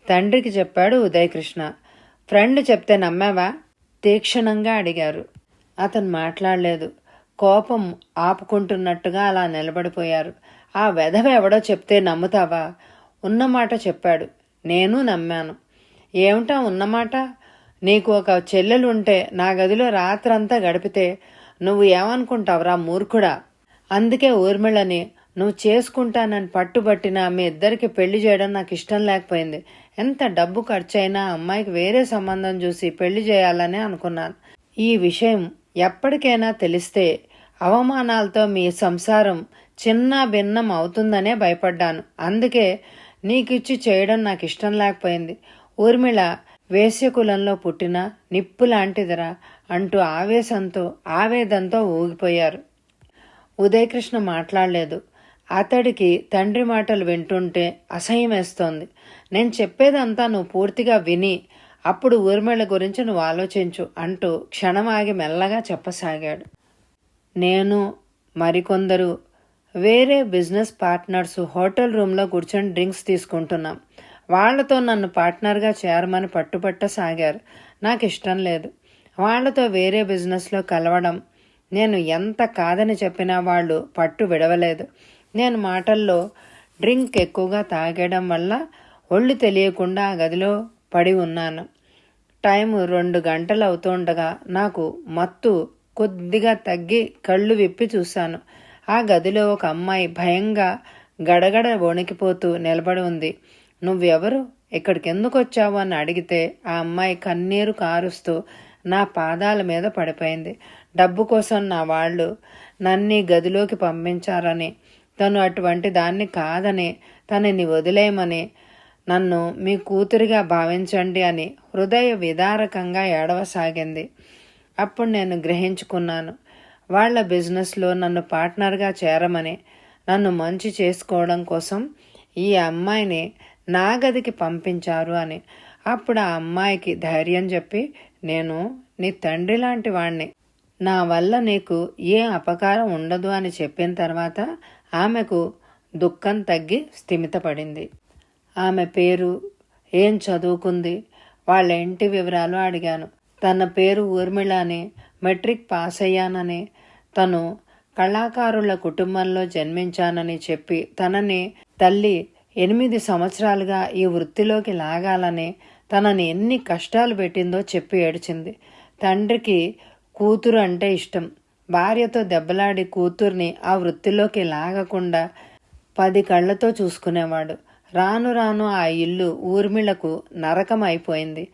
తండ్రికి చెప్పాడు ఉదయకృష్ణ. ఫ్రెండ్ చెప్తే నమ్మావా? తీక్షణంగా అడిగారు. అతను మాట్లాడలేదు. కోపం ఆపుకుంటున్నట్టుగా అలా నిలబడిపోయారు. ఆ వెధవ ఎవడో చెప్తే నమ్ముతావా? ఉన్నమాట చెప్పాడు. నేను నమ్మాను. ఏమిటా ఉన్నమాట? నీకు ఒక చెల్లెలుంటే నా గదిలో రాత్రంతా గడిపితే నువ్వు ఏమనుకుంటావురా మూర్ఖుడా? అందుకే ఊర్మిళని నువ్వు చేసుకుంటానని పట్టుబట్టినా మీ ఇద్దరికి పెళ్లి చేయడం నాకు ఇష్టం లేకపోయింది. ఎంత డబ్బు ఖర్చైనా అమ్మాయికి వేరే సంబంధం చూసి పెళ్లి చేయాలని అనుకున్నాను. ఈ విషయం ఎప్పటికైనా తెలిస్తే అవమానాలతో మీ సంసారం చిన్న భిన్నం అవుతుందనే భయపడ్డాను. అందుకే నీకిచ్చి చేయడం నాకు ఇష్టం లేకపోయింది. ఊర్మిళ వేశ్యకులంలో పుట్టిన నిప్పు లాంటిదిరా అంటూ ఆవేదంతో ఊగిపోయారు. ఉదయకృష్ణ మాట్లాడలేదు. అతడికి తండ్రి మాటలు వింటుంటే అసహ్యం వేస్తోంది. నేను చెప్పేదంతా నువ్వు పూర్తిగా విని అప్పుడు ఊర్మిళ గురించి నువ్వు ఆలోచించు అంటూ క్షణం ఆగి మెల్లగా చెప్పసాగాడు. నేను మరికొందరు వేరే బిజినెస్ పార్ట్నర్స్ హోటల్ రూమ్లో కూర్చొని డ్రింక్స్ తీసుకుంటున్నాం. వాళ్లతో నన్ను పార్ట్నర్గా చేరమని పట్టుబట్టసాగారు. నాకు ఇష్టం లేదు వాళ్లతో వేరే బిజినెస్లో కలవడం. నేను ఎంత కాదని చెప్పినా వాళ్ళు పట్టు విడవలేదు. నేను మాటల్లో డ్రింక్ ఎక్కువగా తాగడం వల్ల ఒళ్ళు తెలియకుండా ఆ గదిలో పడి ఉన్నాను. టైము 2 గంటలు అవుతుండగా నాకు మత్తు కొద్దిగా తగ్గి కళ్ళు విప్పి చూశాను. ఆ గదిలో ఒక అమ్మాయి భయంగా గడగడ వణికిపోతూ నిలబడి ఉంది. నువ్వెవరు, ఇక్కడికి ఎందుకు వచ్చావు అని అడిగితే ఆ అమ్మాయి కన్నీరు కారుస్తూ నా పాదాల మీద పడిపోయింది. డబ్బు కోసం నా వాళ్ళు నన్ను గదిలోకి పంపించారని, తను అటువంటి దాన్ని కాదని, తనని వదిలేయమని, నన్ను మీ కూతురిగా భావించండి అని హృదయ విదారకంగా ఏడవసాగింది. అప్పుడు నేను గ్రహించుకున్నాను, వాళ్ళ బిజినెస్లో నన్ను పార్ట్నర్గా చేరమని, నన్ను మంచి చేసుకోవడం కోసం ఈ అమ్మాయిని నా గదికి పంపించారు అని. అప్పుడు ఆ అమ్మాయికి ధైర్యం చెప్పి, నేను నీ తండ్రి లాంటి వాణ్ణి, నా వల్ల నీకు ఏ అపకారం ఉండదు అని చెప్పిన తర్వాత ఆమెకు దుఃఖం తగ్గి స్థిమితపడింది. ఆమె పేరు, ఏం చదువుకుంది, వాళ్ళ ఇంటి వివరాలు అడిగాను. తన పేరు ఊర్మిళ అని, మెట్రిక్ పాస్ అయ్యానని, తను కళాకారుల కుటుంబంలో జన్మించానని చెప్పి తనని తల్లి 8 సంవత్సరాలుగా ఈ వృత్తిలోకి లాగాలని, తనని ఎన్ని కష్టాలు పెట్టిందో చెప్పి ఏడ్చింది. తండ్రికి కూతురు అంటే ఇష్టం. భార్యతో దెబ్బలాడి కూతుర్ని ఆ వృత్తిలోకి లాగకుండా 10 కళ్లతో చూసుకునేవాడు. రాను రాను ఆ ఇల్లు ఊర్మిళకు నరకం అయిపోయింది.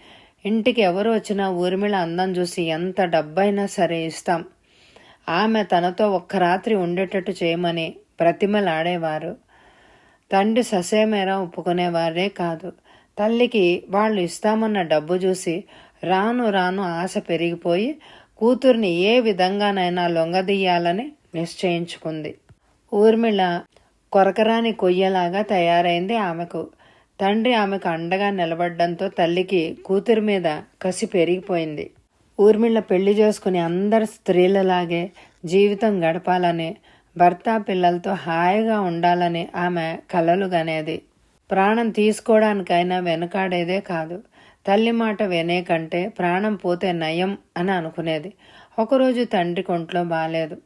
ఇంటికి ఎవరు వచ్చినా ఊర్మిళ అందం చూసి ఎంత డబ్బైనా సరే ఇస్తాం, ఆమె తనతో ఒక్క రాత్రి ఉండేటట్టు చేయమని బ్రతిమలాడేవారు. తండ్రి ససేమేరా ఒప్పుకునేవారే కాదు. తల్లికి వాళ్ళు ఇస్తామన్న డబ్బు చూసి రాను రాను ఆశ పెరిగిపోయి కూతుర్ని ఏ విధంగానైనా లొంగదీయాలని నిశ్చయించుకుంది. ఊర్మిళ కొరకరాని కొయ్యలాగా తయారైంది ఆమెకు. తండ్రి ఆమెకు అండగా నిలబడ్డంతో తల్లికి కూతురి మీద కసి పెరిగిపోయింది. ఊర్మిళ పెళ్లి చేసుకుని అందరి స్త్రీలలాగే జీవితం గడపాలని, భర్త పిల్లలతో హాయిగా ఉండాలని ఆమె కలలు గనేది. ప్రాణం తీసుకోవడానికైనా వెనకాడేదే కాదు. తల్లి మాట వినే కంటే ప్రాణం పోతే నయం అని అనుకునేది. ఒకరోజు తండ్రి కొంట్లో బాలేదు.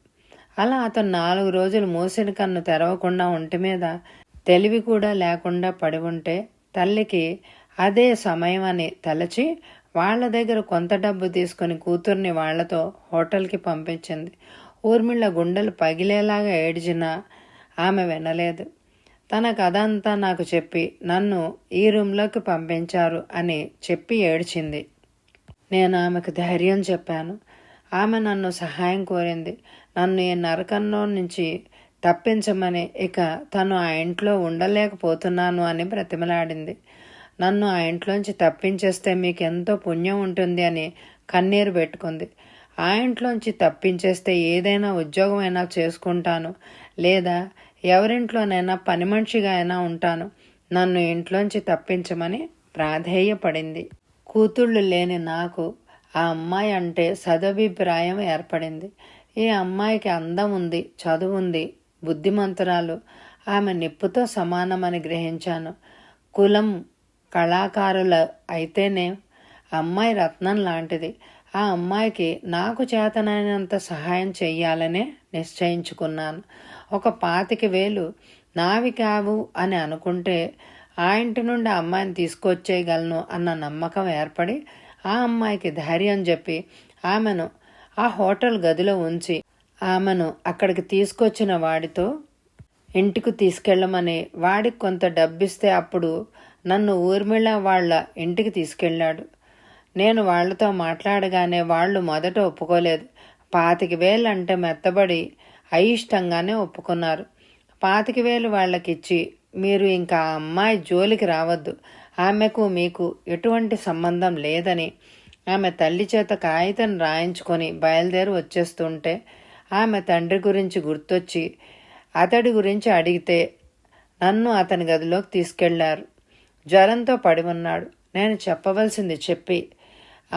అలా అతను 4 రోజులు మూసిన కన్ను తెరవకుండా ఒంటి మీద తెలివి కూడా లేకుండా పడి ఉంటే తల్లికి అదే సమయం అని తలచి వాళ్ల దగ్గర కొంత డబ్బు తీసుకుని కూతుర్ని వాళ్లతో హోటల్కి పంపించింది. ఊర్మిళ గుండెలు పగిలేలాగా ఏడ్చినా ఆమె వినలేదు. తన కథ అంతా నాకు చెప్పి నన్ను ఈ రూమ్లోకి పంపించారు అని చెప్పి ఏడ్చింది. నేను ఆమెకు ధైర్యం చెప్పాను. ఆమె నన్ను సహాయం కోరింది. నన్ను ఈ నరకంలో నుంచి తప్పించమని, ఇక తను ఆ ఇంట్లో ఉండలేకపోతున్నాను అని బ్రతిమలాడింది. నన్ను ఆ ఇంట్లోంచి తప్పించేస్తే మీకు ఎంతో పుణ్యం ఉంటుంది అని కన్నీరు పెట్టుకుంది. ఆ ఇంట్లోంచి తప్పించేస్తే ఏదైనా ఉద్యోగం అయినా చేసుకుంటాను, లేదా ఎవరింట్లోనైనా పని మనిషిగా అయినా ఉంటాను, నన్ను ఇంట్లోంచి తప్పించమని ప్రాధేయపడింది. కూతుళ్ళు లేని నాకు ఆ అమ్మాయి అంటే సదభిప్రాయం ఏర్పడింది. ఈ అమ్మాయికి అందం ఉంది, చదువు ఉంది, బుద్ధిమంతురాలు, ఆమె నిప్పుతో సమానమని గ్రహించాను. కులం కళాకారుల అయితేనే అమ్మాయి రత్నం లాంటిది. ఆ అమ్మాయికి నాకు చేతనైనంత సహాయం చెయ్యాలనే నిశ్చయించుకున్నాను. ఒక 25,000 నావి కావు అని అనుకుంటే ఆ ఇంటి నుండి అమ్మాయిని తీసుకొచ్చేయగలను అన్న నమ్మకం ఏర్పడి ఆ అమ్మాయికి ధైర్యం చెప్పి ఆమెను ఆ హోటల్ గదిలో ఉంచి ఆమెను అక్కడికి తీసుకొచ్చిన వాడితో ఇంటికి తీసుకెళ్ళమని, వాడికి కొంత డబ్బిస్తే అప్పుడు నన్ను ఊర్మిళ వాళ్ళ ఇంటికి తీసుకెళ్ళాడు. నేను వాళ్లతో మాట్లాడగానే వాళ్ళు మొదట ఒప్పుకోలేదు. 25,000 అంటే మెత్తబడి అయిష్టంగానే ఒప్పుకున్నారు. 25,000 వాళ్ళకిచ్చి మీరు ఇంకా ఆ అమ్మాయి జోలికి రావద్దు, ఆమెకు మీకు ఎటువంటి సంబంధం లేదని ఆమె తల్లి చేత కాగితం రాయించుకొని బయలుదేరి వచ్చేస్తుంటే ఆమె తండ్రి గురించి గుర్తొచ్చి అతడి గురించి అడిగితే నన్ను అతని గదిలోకి తీసుకెళ్లారు. జ్వరంతో పడి ఉన్నాడు. నేను చెప్పవలసింది చెప్పి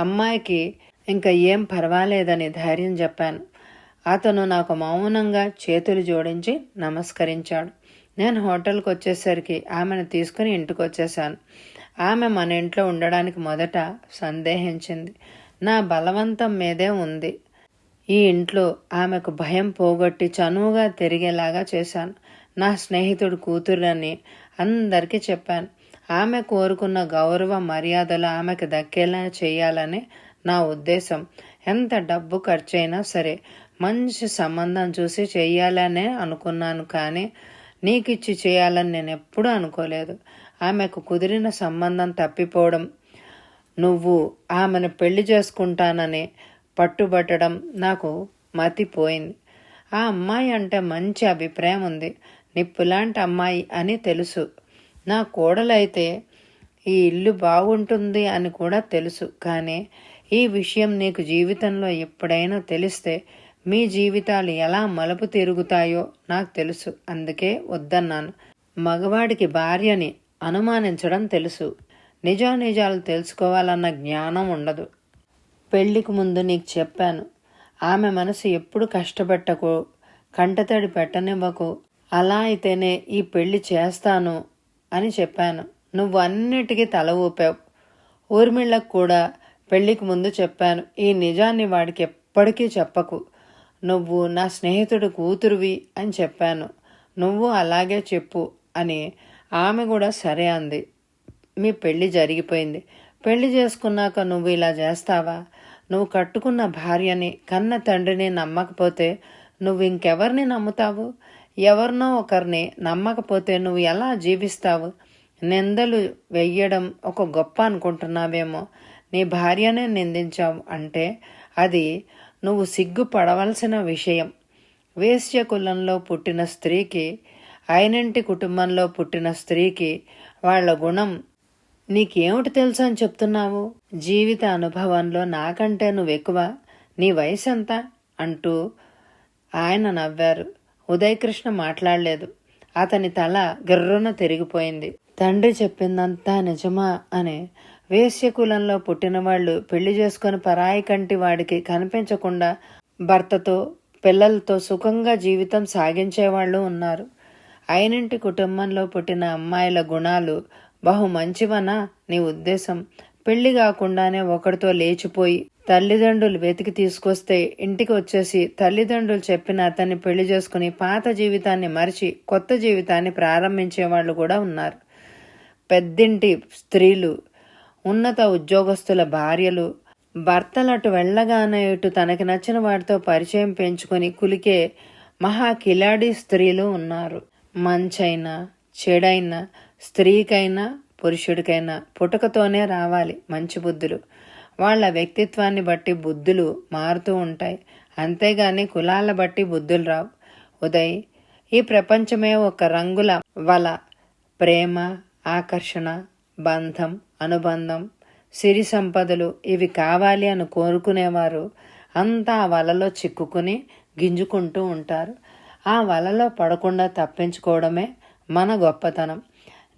అమ్మాయికి ఇంకా ఏం పర్వాలేదని ధైర్యం చెప్పాను. అతను నాకు మౌనంగా చేతులు జోడించి నమస్కరించాడు. నేను హోటల్కి వచ్చేసరికి ఆమెను తీసుకుని ఇంటికి వచ్చేశాను. ఆమె మన ఇంట్లో ఉండడానికి మొదట సందేహించింది. నా బలవంతం మీదే ఉంది. ఈ ఇంట్లో ఆమెకు భయం పోగొట్టి చనువుగా తిరిగేలాగా చేశాను. నా స్నేహితుడు కూతురని అందరికీ చెప్పాను. ఆమె కోరుకున్న గౌరవ మర్యాదలు ఆమెకు దక్కేలా చేయాలని నా ఉద్దేశం. ఎంత డబ్బు ఖర్చైనా సరే మంచి సంబంధం చూసి చెయ్యాలనే అనుకున్నాను, కానీ నీకిచ్చి చేయాలని నేను ఎప్పుడూ అనుకోలేదు. ఆమెకు కుదిరిన సంబంధం తప్పిపోవడం, నువ్వు ఆమెను పెళ్లి చేసుకుంటానని పట్టుబట్టడం నాకు మతిపోయింది. ఆ అమ్మాయి అంటే మంచి అభిప్రాయం ఉంది, నిప్పులాంటి అమ్మాయి అని తెలుసు. నా కోడలైతే ఈ ఇల్లు బాగుంటుంది అని కూడా తెలుసు. కానీ ఈ విషయం నీకు జీవితంలో ఎప్పుడైనా తెలిస్తే మీ జీవితాలు ఎలా మలుపు తిరుగుతాయో నాకు తెలుసు. అందుకే వద్దన్నాను. మగవాడికి భార్యని అనుమానించడం తెలుసు, నిజానిజాలు తెలుసుకోవాలన్న జ్ఞానం ఉండదు. పెళ్లికి ముందు నీకు చెప్పాను, ఆమె మనసు ఎప్పుడు కష్టపెట్టకు, కంటతడి పెట్టనివ్వకు, అలా అయితేనే ఈ పెళ్లి చేస్తాను అని చెప్పాను. నువ్వు అన్నిటికీ తల ఊపావు. ఊర్మిళ్ళకు కూడా పెళ్లికి ముందు చెప్పాను, ఈ నిజాన్ని వాడికి ఎప్పటికీ చెప్పకు, నువ్వు నా స్నేహితుడు కూతురువి అని చెప్పాను. నువ్వు అలాగే చెప్పు అని ఆమె కూడా సరే అంది. మీ పెళ్లి జరిగిపోయింది. పెళ్లి చేసుకున్నాక నువ్వు ఇలా చేస్తావా? నువ్వు కట్టుకున్న భార్యని, కన్న తండ్రిని నమ్మకపోతే నువ్వు ఇంకెవరిని నమ్ముతావు? ఎవరినో ఒకరిని నమ్మకపోతే నువ్వు ఎలా జీవిస్తావు? నిందలు వెయ్యడం ఒక గొప్ప అనుకుంటున్నావేమో. నీ భార్యనే నిందించావు అంటే అది నువ్వు సిగ్గుపడవలసిన విషయం. వేశ్య కులంలో పుట్టిన స్త్రీకి, అయినంటి కుటుంబంలో పుట్టిన స్త్రీకి వాళ్ళ గుణం నీకేమిటి తెలుసు అని చెప్తున్నావు? జీవిత అనుభవంలో నాకంటే నువ్వెక్కువ, నీ వయసు ఎంత అంటూ ఆయన నవ్వారు. ఉదయకృష్ణ మాట్లాడలేదు. అతని తల గిర్రున తిరిగిపోయింది. తండ్రి చెప్పిందంతా నిజమా అని వేశ్యకులంలో పుట్టిన వాళ్ళు పెళ్లి చేసుకుని పరాయి కంటి వాడికి కనిపించకుండా భర్తతో పిల్లలతో సుఖంగా జీవితం సాగించేవాళ్ళు ఉన్నారు. అయినింటి కుటుంబంలో పుట్టిన అమ్మాయిల గుణాలు బహు మంచివనా నీ ఉద్దేశం? పెళ్లి కాకుండానే ఒకరితో లేచిపోయి తల్లిదండ్రులు వెతికి తీసుకొస్తే ఇంటికి వచ్చేసి తల్లిదండ్రులు చెప్పిన అతన్ని పెళ్లి చేసుకుని పాత జీవితాన్ని మరిచి కొత్త జీవితాన్ని ప్రారంభించే వాళ్ళు కూడా ఉన్నారు. పెద్దింటి స్త్రీలు, ఉన్నత ఉద్యోగస్తుల భార్యలు, భర్తలటు వెళ్ళగానే ఇటు తనకి నచ్చిన వాడితో పరిచయం పెంచుకొని కులికే మహా కిలాడి స్త్రీలు ఉన్నారు. మంచైనా చెడైనా స్త్రీకైనా పురుషుడికైనా పుట్టుకతోనే రావాలి మంచి బుద్ధులు. వాళ్ళ వ్యక్తిత్వాన్ని బట్టి బుద్ధులు మారుతూ ఉంటాయి, అంతేగాని కులాల బట్టి బుద్ధులు రావు. ఉదయ్, ఈ ప్రపంచమే ఒక రంగుల వల. ప్రేమ, ఆకర్షణ, బంధం, అనుబంధం, సిరి సంపదలు ఇవి కావాలి అని కోరుకునేవారు అంతా ఆ వలలో చిక్కుకుని గింజుకుంటూ ఉంటారు. ఆ వలలో పడకుండా తప్పించుకోవడమే మన గొప్పతనం.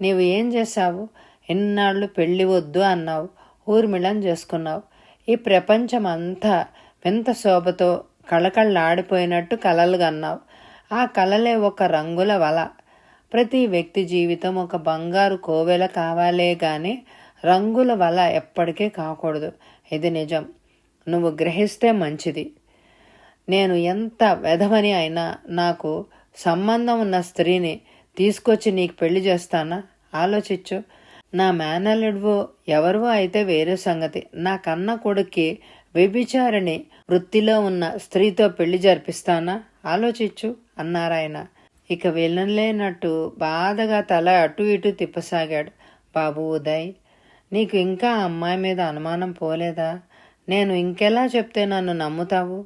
నీవు ఏం చేశావు? ఎన్నాళ్ళు పెళ్ళి వద్దు అన్నావు, ఊర్మిళం చేసుకున్నావు. ఈ ప్రపంచం అంతా వింత శోభతో కళకళ్ళాడిపోయినట్టు కలలు కన్నావు. ఆ కలలే ఒక రంగుల వల. ప్రతి వ్యక్తి జీవితం ఒక బంగారు కోవెల కావాలే గాని రంగుల వల ఎప్పటికీ కాకూడదు. ఇది నిజం. నువ్వు గ్రహిస్తే మంచిది. నేను ఎంత వెధవని అయినా నాకు సంబంధం ఉన్న స్త్రీని తీసుకొచ్చి నీకు పెళ్లి చేస్తానా? ఆలోచించు. నా మేనల్లుడివో ఎవరివో అయితే వేరే సంగతి. నా కన్న కొడుక్కి వ్యభిచారిణి వృత్తిలో ఉన్న స్త్రీతో పెళ్లి జరిపిస్తానా? ఆలోచించు అన్నారాయన. ఇక వెళ్ళలేనట్టు బాధగా తల అటు ఇటు తిప్పసాగాడు. బాబు ఉదయ్, నీకు ఇంకా ఆ అమ్మాయి మీద అనుమానం పోలేదా? నేను ఇంకెలా చెప్తే నన్ను నమ్ముతావు?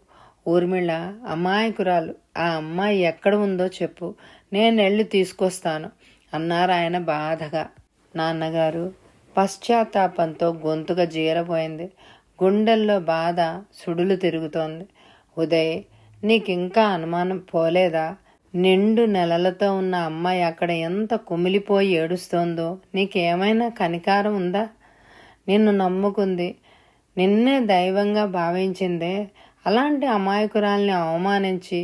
ఊర్మిళ అమాయకురాలు. ఆ అమ్మాయి ఎక్కడ ఉందో చెప్పు, నేను వెళ్ళి తీసుకొస్తాను అన్నారాయన బాధగా. నాన్నగారు పశ్చాత్తాపంతో గొంతుగా జీరపోయింది. గుండెల్లో బాధ సుడులు తిరుగుతోంది. ఉదయ్, నీకింకా అనుమానం పోలేదా? నిండు నెలలతో ఉన్న అమ్మాయి అక్కడ ఎంత కుమిలిపోయి ఏడుస్తోందో నీకేమైనా కనికారం ఉందా? నిన్ను నమ్ముకుంది, నిన్నే దైవంగా భావించిందే. అలాంటి అమాయకురాల్ని అవమానించి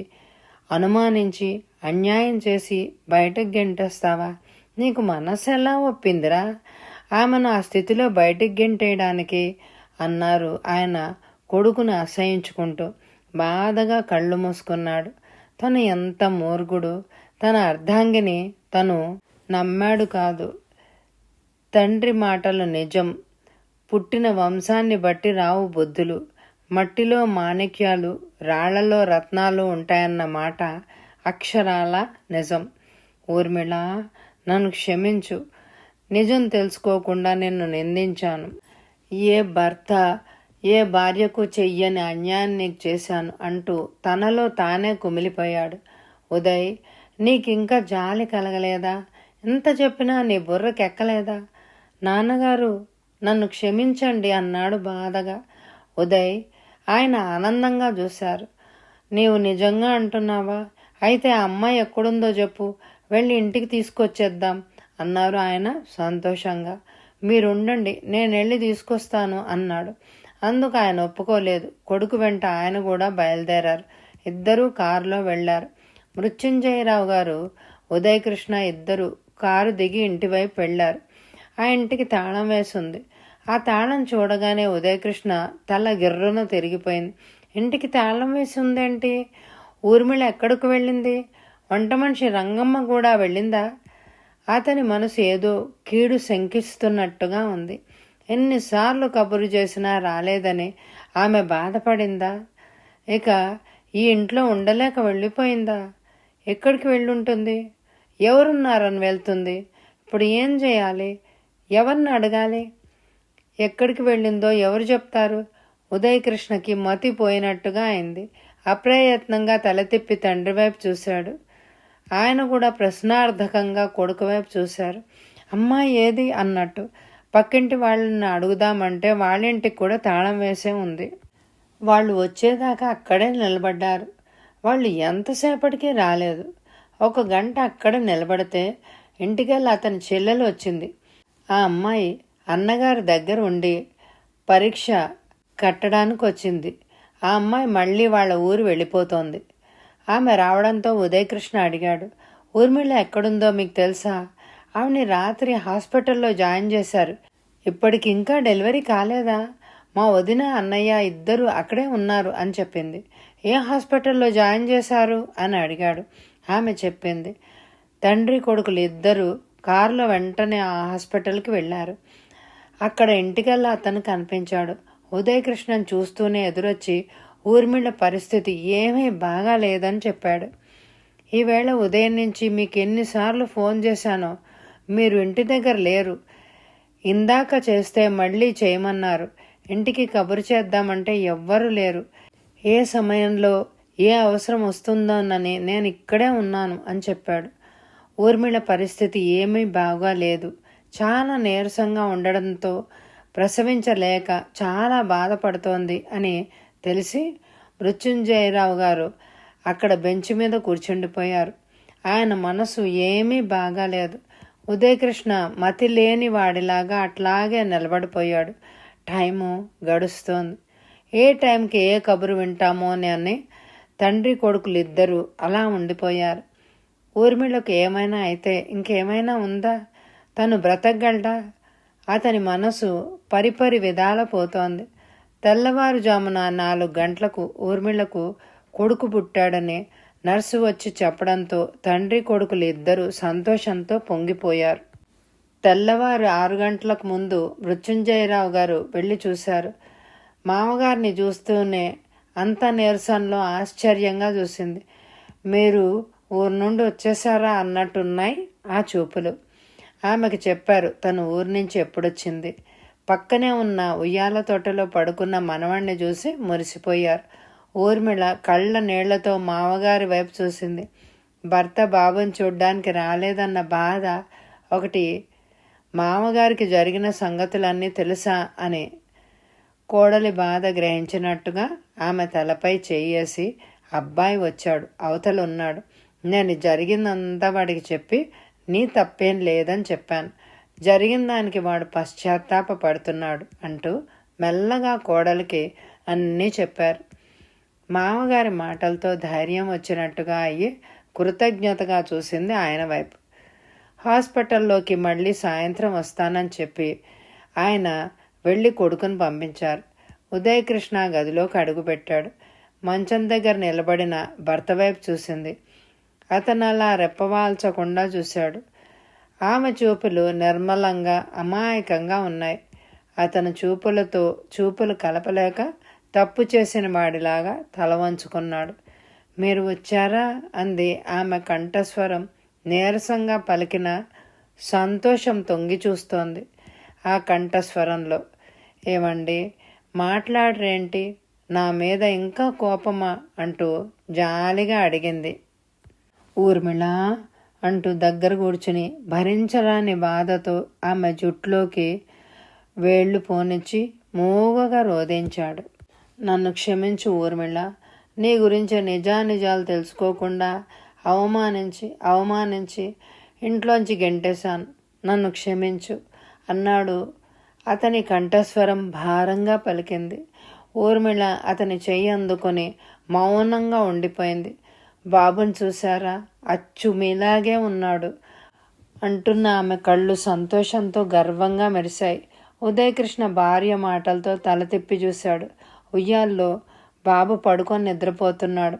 అనుమానించి అన్యాయం చేసి బయటకు గెంటేస్తావా? నీకు మనసు ఎలా ఒప్పిందిరా ఆమెను ఆ స్థితిలో బయటకు గెంటేయడానికి? అన్నారు ఆయన కొడుకును అసహించుకుంటూ. బాధగా కళ్ళు మూసుకున్నాడు. తను ఎంత మూర్ఖుడు. తన అర్ధాంగిని తను నమ్మాడు కాదు. తండ్రి మాటలు నిజం. పుట్టిన వంశాన్ని బట్టి రావు బుద్ధులు. మట్టిలో మాణిక్యాలు, రాళ్లలో రత్నాలు ఉంటాయన్న మాట అక్షరాల నిజం. ఊర్మిళ, నన్ను క్షమించు. నిజం తెలుసుకోకుండా నిన్ను నిందించాను. ఏ భర్త ఏ భార్యకు చెయ్యని అన్యాయం నీకు చేశాను అంటూ తనలో తానే కుమిలిపోయాడు. ఉదయ్, నీకింకా జాలి కలగలేదా? ఎంత చెప్పినా నీ బుర్రకెక్కలేదా? నాన్నగారు, నన్ను క్షమించండి అన్నాడు బాధగా. ఉదయ్ ఆయన ఆనందంగా చూశారు. నీవు నిజంగా అంటున్నావా? అయితే ఆ అమ్మాయి ఎక్కడుందో చెప్పు, వెళ్ళి ఇంటికి తీసుకొచ్చేద్దాం అన్నారు ఆయన సంతోషంగా. మీరుండండి, నేను వెళ్ళి తీసుకొస్తాను అన్నాడు. అందుకు ఆయన ఒప్పుకోలేదు. కొడుకు వెంట ఆయన కూడా బయలుదేరారు. ఇద్దరూ కారులో వెళ్లారు. మృత్యుంజయరావు గారు, ఉదయకృష్ణ ఇద్దరు కారు దిగి ఇంటివైపు వెళ్లారు. ఆ ఇంటికి తాళం వేసింది. ఆ తాళం చూడగానే ఉదయకృష్ణ తల గిర్రున తిరిగిపోయింది. ఇంటికి తాళం వేసి ఉందేంటి? ఊర్మిళ ఎక్కడికి వెళ్ళింది? వంట మనిషి రంగమ్మ కూడా వెళ్ళిందా? అతని మనసు ఏదో కీడు శంకిస్తున్నట్టుగా ఉంది. ఎన్నిసార్లు కబురు చేసినా రాలేదని ఆమె బాధపడిందా? ఇక ఈ ఇంట్లో ఉండలేక వెళ్ళిపోయిందా? ఎక్కడికి వెళ్ళుంటుంది? ఎవరున్నారని వెళ్తుంది? ఇప్పుడు ఏం చేయాలి? ఎవరిని అడగాలి? ఎక్కడికి వెళ్ళిందో ఎవరు చెప్తారు? ఉదయకృష్ణకి మతి పోయినట్టుగా అయింది. అప్రయత్నంగా తల తిప్పి తండ్రి వైపు చూశాడు. ఆయన కూడా ప్రశ్నార్థకంగా కొడుకు వైపు చూశారు. అమ్మాయి ఏది అన్నట్టు. పక్కింటి వాళ్ళని అడుగుదామంటే వాళ్ళింటికి కూడా తాళం వేసే ఉంది. వాళ్ళు వచ్చేదాకా అక్కడే నిలబడ్డారు. వాళ్ళు ఎంతసేపటికి రాలేదు. 1 గంట అక్కడ నిలబడితే ఇంటికెళ్ళి అతని చెల్లెలు వచ్చింది. ఆ అమ్మాయి అన్నగారి దగ్గర ఉండి పరీక్ష కట్టడానికి వచ్చింది. ఆ అమ్మాయి మళ్ళీ వాళ్ళ ఊరు వెళ్ళిపోతోంది. ఆమె రావడంతో ఉదయకృష్ణ అడిగాడు, ఊర్మిళ ఎక్కడుందో మీకు తెలుసా? ఆవిని రాత్రి హాస్పిటల్లో జాయిన్ చేశారు. ఇప్పటికి ఇంకా డెలివరీ కాలేదా? మా వదిన అన్నయ్య ఇద్దరు అక్కడే ఉన్నారు అని చెప్పింది. ఏ హాస్పిటల్లో జాయిన్ చేశారు అని అడిగాడు. ఆమె చెప్పింది. తండ్రి కొడుకులు ఇద్దరు కారులో వెంటనే ఆ హాస్పిటల్కి వెళ్ళారు. అక్కడ ఇంటికల్లా అతను కనిపించాడు. ఉదయకృష్ణన్ చూస్తూనే ఎదురొచ్చి ఊర్మిళ పరిస్థితి ఏమీ బాగా లేదని చెప్పాడు. ఈవేళ ఉదయం నుంచి మీకు ఎన్నిసార్లు ఫోన్ చేశానో మీరు ఇంటి దగ్గర లేరు. ఇందాక చేస్తే మళ్ళీ చేయమన్నారు. ఇంటికి కబురు చేద్దామంటే ఎవ్వరూ లేరు. ఏ సమయంలో ఏ అవసరం వస్తుందోనని నేను ఇక్కడే ఉన్నాను అని చెప్పాడు. ఊర్మిళ పరిస్థితి ఏమీ బాగా లేదు. చాలా నీరసంగా ఉండడంతో ప్రసవించలేక చాలా బాధపడుతోంది అని తెలిసి మృత్యుంజయరావు గారు అక్కడ బెంచ్ మీద కూర్చుండిపోయారు. ఆయన మనసు ఏమీ బాగాలేదు. ఉదయకృష్ణ మతి లేని వాడిలాగా అట్లాగే నిలబడిపోయాడు. టైము గడుస్తోంది. ఏ టైంకి ఏ కబురు వింటామో అని తండ్రి కొడుకులు ఇద్దరూ అలా ఉండిపోయారు. ఊర్మిళకు ఏమైనా అయితే ఇంకేమైనా ఉందా? తను బ్రతకగలడా? అతని మనసు పరిపరి విధాల పోతోంది. తెల్లవారుజామున 4 గంటలకు ఊర్మిళకు కొడుకు పుట్టాడని నర్సు వచ్చి చెప్పడంతో తండ్రి కొడుకులు ఇద్దరూ సంతోషంతో పొంగిపోయారు. తెల్లవారు 6 గంటలకు ముందు మృత్యుంజయరావు గారు వెళ్ళి చూశారు. మామగారిని చూస్తూనే అంత నీరసంలో ఆశ్చర్యంగా చూసింది. మీరు ఊరు నుండి వచ్చేసారా అన్నట్టున్నాయి ఆ చూపులు. ఆమెకు చెప్పారు తను ఊరి నుంచి ఎప్పుడొచ్చింది. పక్కనే ఉన్న ఉయ్యాల తోటలో పడుకున్న మనవణ్ణి చూసి మురిసిపోయారు. ఊర్మిళ కళ్ళ నీళ్లతో మామగారి వైపు చూసింది. భర్త బాబుని చూడ్డానికి రాలేదన్న బాధ ఒకటి, మామగారికి జరిగిన సంగతులన్నీ తెలుసా అని కోడలి బాధ గ్రహించినట్టుగా ఆమె తలపై చేయేసి, అబ్బాయి వచ్చాడు, అవతలున్నాడు. నేను జరిగిందంతా వాడికి చెప్పి నీ తప్పేం లేదని చెప్పాను. జరిగిన దానికి వాడు పశ్చాత్తాప పడుతున్నాడు అంటూ మెల్లగా కోడలికి అన్నీ చెప్పారు. మామగారి మాటలతో ధైర్యం వచ్చినట్టుగా అయ్యి కృతజ్ఞతగా చూసింది ఆయన వైపు. హాస్పిటల్లోకి మళ్ళీ సాయంత్రం వస్తానని చెప్పి ఆయన వెళ్ళి కొడుకుని పంపించారు. ఉదయకృష్ణ గదిలోకి అడుగుపెట్టాడు. మంచం దగ్గర నిలబడిన భర్త వైపు చూసింది. అతను అలా రెప్పవాల్చకుండా చూశాడు. ఆమె చూపులు నిర్మలంగా అమాయకంగా ఉన్నాయి. అతను చూపులతో చూపులు కలపలేక తప్పు చేసిన వాడిలాగా తల వంచుకున్నాడు. మీరు వచ్చారా అంది ఆమె కంఠస్వరం నీరసంగా పలికిన సంతోషం తొంగి చూస్తోంది ఆ కంఠస్వరంలో. ఏమండి మాట్లాడరేంటి? నా మీద ఇంకా కోపమా అంటూ జాలిగా అడిగింది. ఊర్మిళ అంటూ దగ్గర కూర్చుని భరించరాని బాధతో ఆమె జుట్లోకి వేళ్లు పోనిచ్చి మూగగా రోధించాడు. నన్ను క్షమించు ఊర్మిళ, నీ గురించి నిజానిజాలు తెలుసుకోకుండా అవమానించి ఇంట్లోంచి గెంటేశాను. నన్ను క్షమించు అన్నాడు. అతని కంఠస్వరం భారంగా పలికింది. ఊర్మిళ అతని చెయ్యి అందుకొని మౌనంగా ఉండిపోయింది. బాబుని చూశారా? అచ్చు మీలాగే ఉన్నాడు అంటున్న ఆమె కళ్ళు సంతోషంతో గర్వంగా మెరిశాయి. ఉదయకృష్ణ భార్య మాటలతో తల తిప్పి చూశాడు. ఉయ్యాల్లో బాబు పడుకొని నిద్రపోతున్నాడు.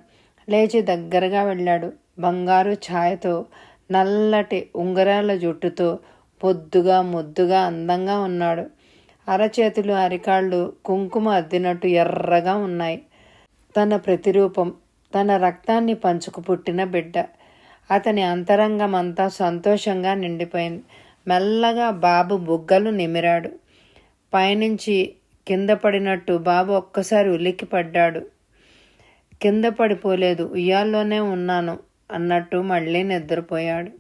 లేచి దగ్గరగా వెళ్ళాడు. బంగారు ఛాయతో, నల్లటి ఉంగరాల జుట్టుతో పొద్దుగా ముద్దుగా అందంగా ఉన్నాడు. అరచేతులు అరికాళ్ళు కుంకుమ అద్దినట్టు ఎర్రగా ఉన్నాయి. తన ప్రతిరూపం, తన రక్తాన్ని పంచుకు పుట్టిన బిడ్డ. అతని అంతరంగమంతా సంతోషంగా నిండిపోయింది. మెల్లగా బాబు బుగ్గలు నిమిరాడు. పైనుంచి కింద పడినట్టు బాబు ఒక్కసారి ఉలిక్కి పడ్డాడు. కింద పడిపోలేదు, ఉయ్యాల్లోనే ఉన్నాను అన్నట్టు మళ్ళీ నిద్రపోయాడు.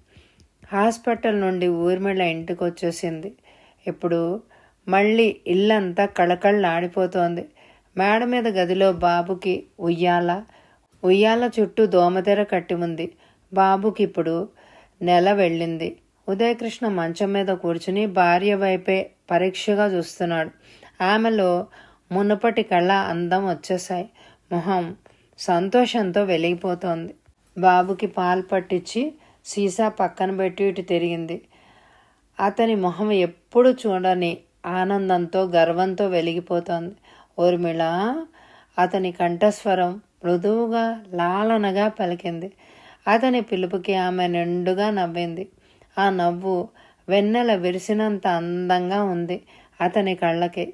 హాస్పిటల్ నుండి ఊర్మిళ ఇంటికి వచ్చేసింది. ఇప్పుడు మళ్ళీ ఇల్లంతా కళకళలాడిపోతోంది. మేడ మీద గదిలో బాబుకి ఉయ్యాల చుట్టూ దోమతెర కట్టి ఉంది. బాబుకి ఇప్పుడు నెల వెళ్ళింది. ఉదయకృష్ణ మంచం మీద కూర్చుని భార్య వైపే పరీక్షగా చూస్తున్నాడు. ఆమెలో మునుపటి కళ అందం వచ్చేశాయి. మొహం సంతోషంతో వెలిగిపోతోంది. బాబుకి పాలు పట్టించి సీసా పక్కన పెట్టి ఇటు తిరిగింది. అతని మొహం ఎప్పుడు చూడని ఆనందంతో గర్వంతో వెలిగిపోతోంది. ఊర్మిళ, అతని కంఠస్వరం మృదువుగా లాలనగా పలికింది. అతని పిలుపుకి ఆమె నిండుగా నవ్వింది. ఆ నవ్వు వెన్నెల విరిసినంత అందంగా ఉంది అతని కళ్ళకి.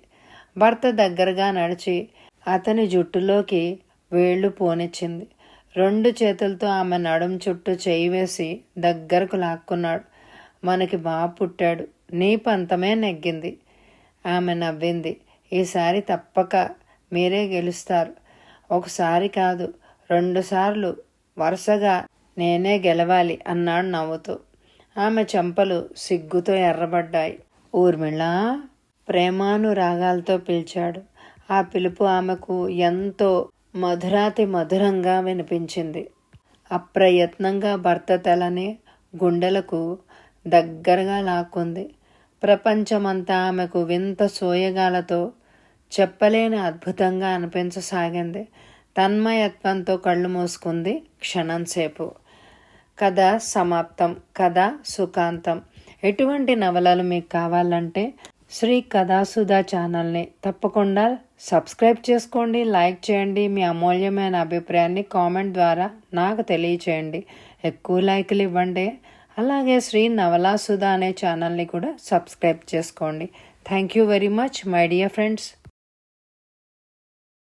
భర్త దగ్గరగా నడిచి అతని జుట్టులోకి వేళ్లు పోనిచ్చింది. 2 చేతులతో ఆమె నడుం చుట్టూ చేయి వేసి దగ్గరకు లాక్కున్నాడు. మనకి బాబు పుట్టాడు, నీ పంతమే నెగ్గింది. ఆమె నవ్వింది. ఈసారి తప్పక మీరే గెలుస్తారు. ఒకసారి కాదు, 2 సార్లు వరుసగా నేనే గెలవాలి అన్నాడు నవ్వుతూ. ఆమె చెంపలు సిగ్గుతో ఎర్రబడ్డాయి. ఊర్మిళ, ప్రేమానురాగాలతో పిలిచాడు. ఆ పిలుపు ఆమెకు ఎంతో మధురాతి మధురంగా వినిపించింది. అప్రయత్నంగా భర్త తలని గుండెలకు దగ్గరగా లాక్కుంది. ప్రపంచమంతా ఆమెకు వింత సోయగాలతో చెప్పలేని అద్భుతంగా అనిపించసాగింది. తన్మయత్వంతో కళ్ళు మూసుకుంది క్షణంసేపు. కథ సమాప్తం. కథ సుఖాంతం. ఎటువంటి నవలలు మీకు కావాలంటే శ్రీ కథాసుధా ఛానల్ని తప్పకుండా సబ్స్క్రైబ్ చేసుకోండి, లైక్ చేయండి. మీ అమూల్యమైన అభిప్రాయాన్ని కామెంట్ ద్వారా నాకు తెలియచేయండి. ఎక్కువ లైకులు ఇవ్వండి. అలాగే శ్రీ నవలాసుధా అనే ఛానల్ని కూడా సబ్స్క్రైబ్ చేసుకోండి. Thank you very much my dear friends.